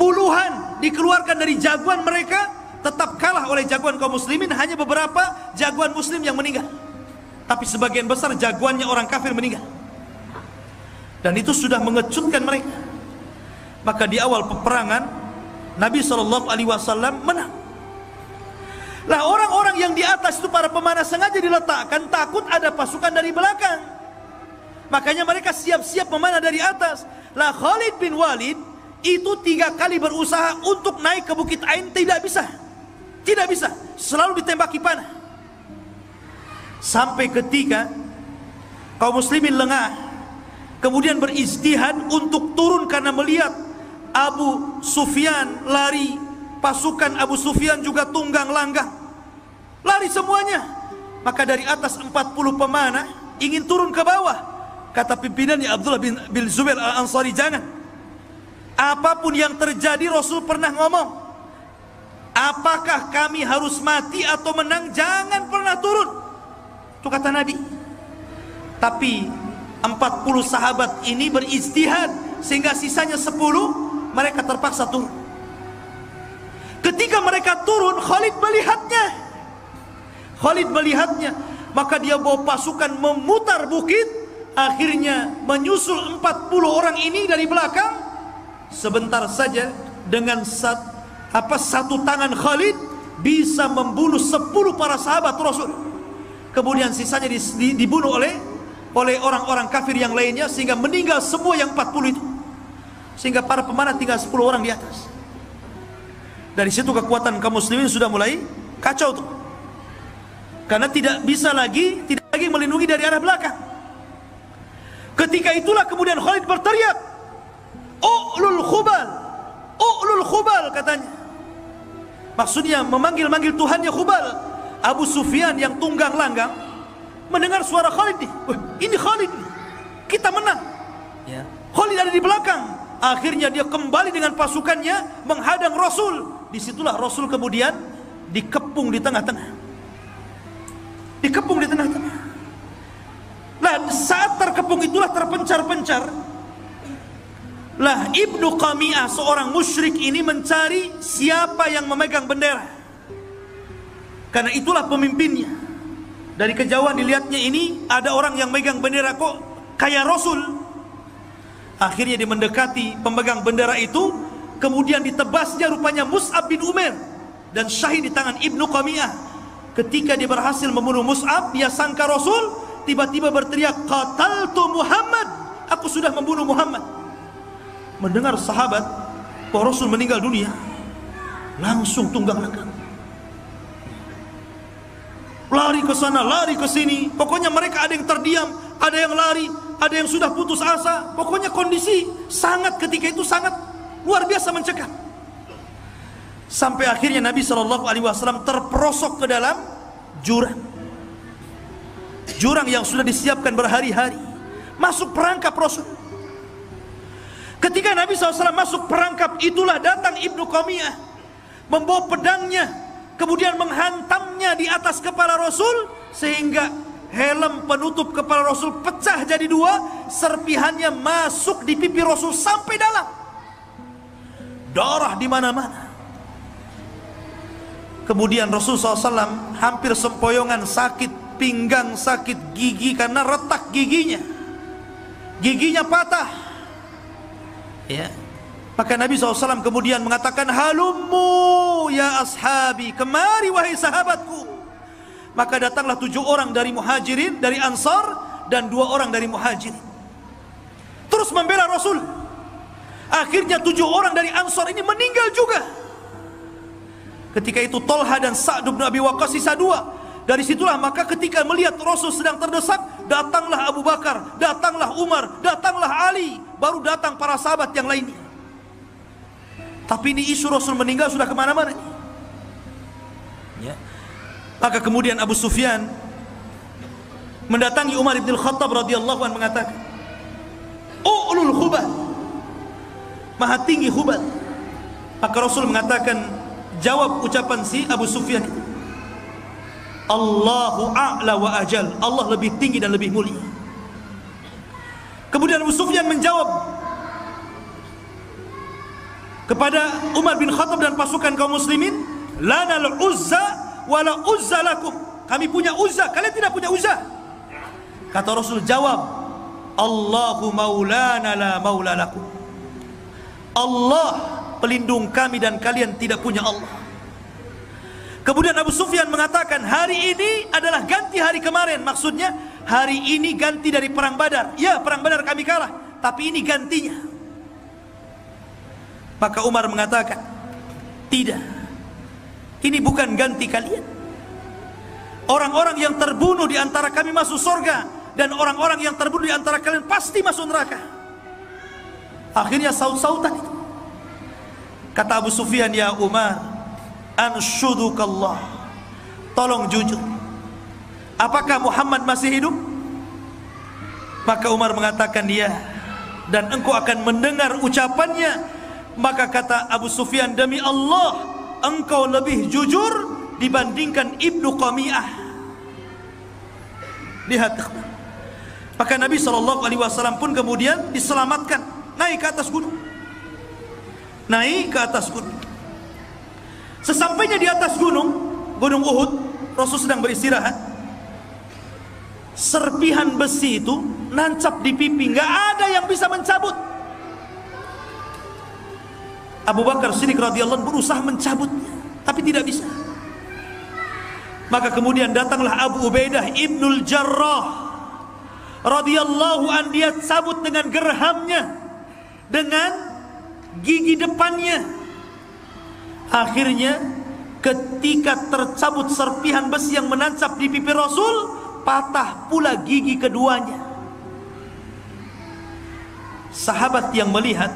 puluhan dikeluarkan dari jagoan mereka, tetap kalah oleh jagoan kaum muslimin. Hanya beberapa jagoan muslim yang meninggal, tapi sebagian besar jagoannya orang kafir meninggal. Dan itu sudah mengejutkan mereka. Maka di awal peperangan Nabi SAW menang. Lah orang-orang yang di atas itu, para pemanah, sengaja diletakkan takut ada pasukan dari belakang. Makanya mereka siap-siap memanah dari atas. Lah Khalid bin Walid itu 3 kali berusaha untuk naik ke Bukit Ain, tidak bisa. Tidak bisa, selalu ditembaki panah. Sampai ketika kaum muslimin lengah, kemudian beristihad untuk turun karena melihat Abu Sufyan lari, pasukan Abu Sufyan juga tunggang langgang, lari semuanya. Maka dari atas 40 pemanah ingin turun ke bawah. Kata pimpinannya Abdullah bin Zubair Al-Ansari, jangan. Apapun yang terjadi, Rasul pernah ngomong, apakah kami harus mati atau menang, jangan pernah turun. Itu kata Nabi. Tapi 40 sahabat ini beristihad sehingga sisanya 10 mereka terpaksa turun. Ketika mereka turun, Khalid melihatnya, maka dia bawa pasukan memutar bukit. Akhirnya menyusul 40 orang ini dari belakang. Sebentar saja dengan satu tangan Khalid bisa membunuh 10 para sahabat Rasul. Kemudian sisanya dibunuh oleh oleh orang-orang kafir yang lainnya, sehingga meninggal semua yang 40 itu, sehingga para pemanah tinggal 10 orang di atas. Dari situ kekuatan kaum muslimin sudah mulai kacau tuh, karena tidak lagi melindungi dari arah belakang. Ketika itulah kemudian Khalid berteriak, "U'lul khubal, u'lul khubal," katanya. Maksudnya memanggil-manggil Tuhannya Khubal. Abu Sufyan yang tunggang langgang mendengar suara Khalid nih. Ini Khalid nih, kita menang. Ya. Khalid ada di belakang. Akhirnya dia kembali dengan pasukannya menghadang Rasul. Disitulah Rasul kemudian dikepung di tengah-tengah. Dikepung di tengah-tengah. Nah, saat terkepung itulah terpencar-pencar. Lah Ibnu Qami'ah, seorang musyrik ini, mencari siapa yang memegang bendera, karena itulah pemimpinnya. Dari kejauhan dilihatnya ini ada orang yang megang bendera, kok kayak Rasul. Akhirnya dia mendekati pemegang bendera itu, kemudian ditebasnya rupanya Mus'ab bin Umair, dan syahid di tangan Ibnu Qami'ah. Ketika dia berhasil membunuh Mus'ab, dia sangka Rasul, tiba-tiba berteriak, "Qataltu Muhammad, aku sudah membunuh Muhammad." Mendengar sahabat bahwa Rasul meninggal dunia, langsung tunggang langgang, lari ke sana, lari ke sini. Pokoknya mereka ada yang terdiam, ada yang lari, ada yang sudah putus asa. Pokoknya kondisi ketika itu sangat luar biasa mencekam. Sampai akhirnya Nabi SAW terperosok ke dalam jurang yang sudah disiapkan berhari-hari, masuk perangkap Rasul. Ketika Nabi SAW masuk perangkap, itulah datang Ibnu Qami'ah membawa pedangnya, kemudian menghantamnya di atas kepala Rasul, sehingga helm penutup kepala Rasul pecah jadi dua, serpihannya masuk di pipi Rasul sampai dalam, darah di mana-mana. Kemudian Rasul SAW hampir sempoyongan, sakit pinggang, sakit gigi karena retak giginya patah. Ya. Maka Nabi SAW kemudian mengatakan, "Halummu ya ashabi, kemari wahai sahabatku." Maka datanglah 7 orang dari Muhajirin, dari Ansar, dan 2 orang dari Muhajirin, terus membela Rasul. Akhirnya 7 orang dari Ansar ini meninggal juga. Ketika itu Tolha dan Sa'd bin Abi Waqqas sisa 2. Dari situlah maka ketika melihat Rasul sedang terdesak, datanglah Abu Bakar, datanglah Umar, datanglah Ali, baru datang para sahabat yang lainnya. Tapi ini isu Rasul meninggal sudah kemana-mana. Ya. Maka kemudian Abu Sufyan mendatangi Umar bin Khattab radhiyallahu anhu mengatakan, "U'lul Khubal, maha tinggi Khubal." Maka Rasul mengatakan, jawab ucapan si Abu Sufyan itu, "Allahu a'la wa ajal," Allah lebih tinggi dan lebih mulia. Kemudian Abu Sufyan menjawab kepada Umar bin Khattab dan pasukan kaum muslimin, "Lanal uzza wala uzza lakum." Kami punya uzza, kalian tidak punya uzza. Kata Rasul, jawab, "Allahu maulana la maula lakum." Allah pelindung kami dan kalian tidak punya Allah. Kemudian Abu Sufyan mengatakan, hari ini adalah ganti hari kemarin. Maksudnya hari ini ganti dari perang Badar. Ya, perang Badar kami kalah, tapi ini gantinya. Maka Umar mengatakan, tidak, ini bukan ganti kalian. Orang-orang yang terbunuh di antara kami masuk surga, dan orang-orang yang terbunuh di antara kalian pasti masuk neraka. Akhirnya saut-sautan itu. Kata Abu Sufyan, "Ya Umar, anshudukallah, tolong jujur, apakah Muhammad masih hidup?" Maka Umar mengatakan, "Ya, dan engkau akan mendengar ucapannya." Maka kata Abu Sufyan, "Demi Allah, engkau lebih jujur dibandingkan Ibnu Qami'ah." Lihat. Maka Nabi SAW pun kemudian diselamatkan, naik ke atas gunung. Naik ke atas gunung. Sesampainya di atas gunung Uhud, Rasul sedang beristirahat. Serpihan besi itu nancap di pipi, nggak ada yang bisa mencabut. Abu Bakar Siddiq radhiyallahu anhu berusaha mencabutnya, tapi tidak bisa. Maka kemudian datanglah Abu Ubaidah ibnul Jarrah radhiyallahu an, dia cabut dengan gerhamnya, dengan gigi depannya. Akhirnya ketika tercabut serpihan besi yang menancap di pipi Rasul, patah pula gigi keduanya. Sahabat yang melihat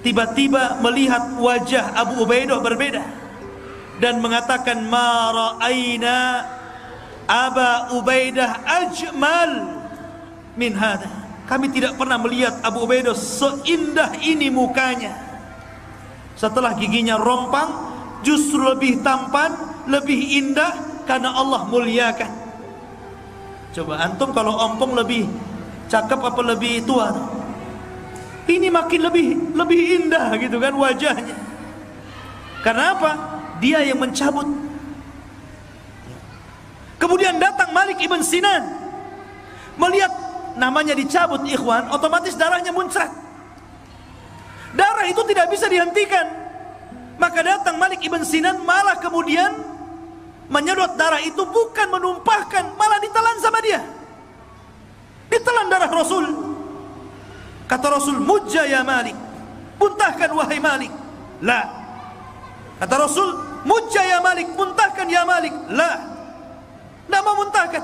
tiba-tiba melihat wajah Abu Ubaidah berbeda dan mengatakan, ma ra'aina Aba Ubaidah ajmal min hada. Kami tidak pernah melihat Abu Ubaidah seindah ini mukanya. Setelah giginya rompang, justru lebih tampan, lebih indah karena Allah muliakan. Coba antum kalau ompong lebih cakep apa lebih tua? Ini makin lebih indah gitu kan wajahnya. Karena apa? Dia yang mencabut. Kemudian datang Malik ibn Sinan, melihat namanya dicabut, ikhwan, otomatis darahnya muncrat. Darah itu tidak bisa dihentikan. Maka datang Malik ibn Sinan, malah kemudian menyedot darah itu, bukan menumpahkan, malah ditelan sama dia. Ditelan darah Rasul. Kata Rasul, mujja ya Malik, muntahkan wahai Malik. La. Kata Rasul, mujja ya Malik, muntahkan ya Malik. La. Tidak mau muntahkan.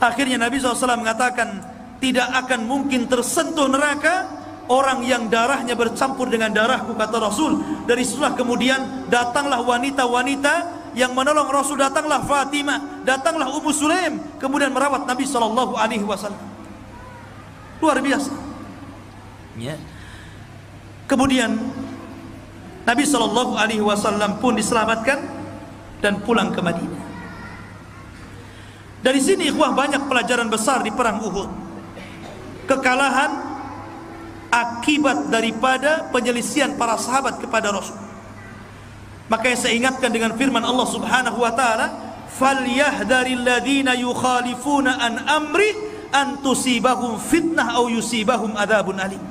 Akhirnya Nabi SAW mengatakan, tidak akan mungkin tersentuh neraka orang yang darahnya bercampur dengan darahku, kata Rasul. Dari situlah kemudian datanglah wanita-wanita yang menolong Rasul. Datanglah Fatimah, datanglah Ummu Sulaim, kemudian merawat Nabi SAW. Luar biasa ya. Kemudian Nabi SAW pun diselamatkan dan pulang ke Madinah. Dari sini ikhwah banyak pelajaran besar di perang Uhud. Kekalahan akibat daripada penyelisihan para sahabat kepada Rasul. Makanya saya ingatkan dengan firman Allah Subhanahu wa taala, "Falyahdharil ladzina yukhalifuna an amri an tusibahum fitnah aw yusibahum adzabun alim."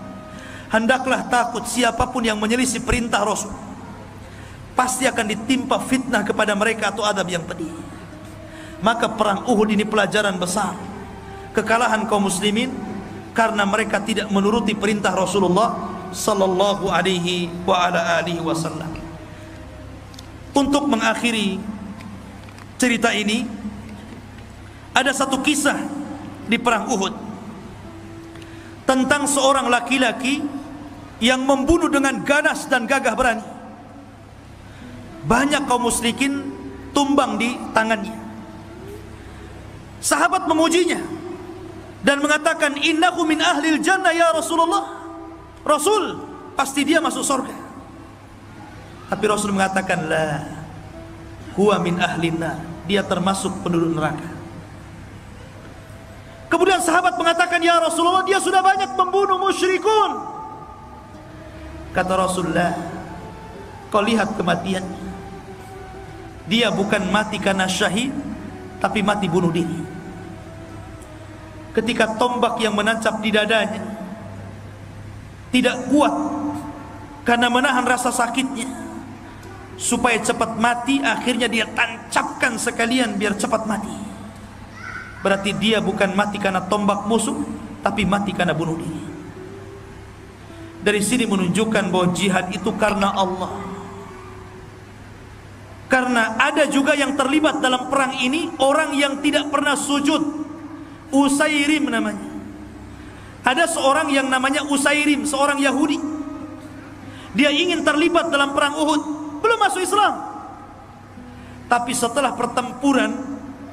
Hendaklah takut siapapun yang menyelisih perintah Rasul, pasti akan ditimpa fitnah kepada mereka atau adab yang pedih. Maka perang Uhud ini pelajaran besar. Kekalahan kaum muslimin karena mereka tidak menuruti perintah Rasulullah sallallahu alaihi wa ala alihi wasallam. Untuk mengakhiri cerita ini, ada satu kisah di perang Uhud tentang seorang laki-laki yang membunuh dengan ganas dan gagah berani. Banyak kaum musyrikin tumbang di tangannya. Sahabat memujinya dan mengatakan, innahu min ahlil jannah ya Rasulullah. Rasul, pasti dia masuk surga. Tapi Rasul mengatakan, la, huwa min ahlinna, dia termasuk penduduk neraka. Kemudian sahabat mengatakan, ya Rasulullah, dia sudah banyak membunuh musyrikun. Kata Rasulullah, kau lihat kematiannya. Dia bukan mati karena syahid, tapi mati bunuh diri. Ketika tombak yang menancap di dadanya tidak kuat karena menahan rasa sakitnya, supaya cepat mati, akhirnya dia tancapkan sekalian biar cepat mati. Berarti dia bukan mati karena tombak musuh, tapi mati karena bunuh diri. Dari sini menunjukkan bahwa jihad itu karena Allah. Karena ada juga yang terlibat dalam perang ini orang yang tidak pernah sujud. Usairim namanya. Ada seorang yang namanya Usairim, seorang Yahudi. Dia ingin terlibat dalam perang Uhud, belum masuk Islam. Tapi setelah pertempuran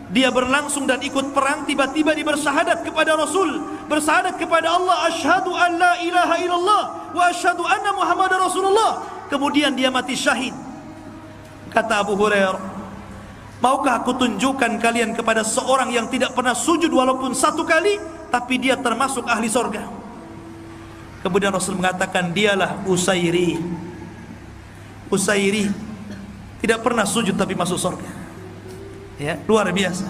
dia berlangsung dan ikut perang, tiba-tiba dia bersyahadat kepada Rasul, bersyahadat kepada Allah, asyhadu an la ilaha illallah wa asyhadu anna Muhammadar Rasulullah. Kemudian dia mati syahid. Kata Abu Hurairah, maukah aku tunjukkan kalian kepada seorang yang tidak pernah sujud walaupun satu kali, tapi dia termasuk ahli surga? Kemudian Rasul mengatakan, dialah Usairi. Usairi tidak pernah sujud tapi masuk surga. Ya, luar biasa.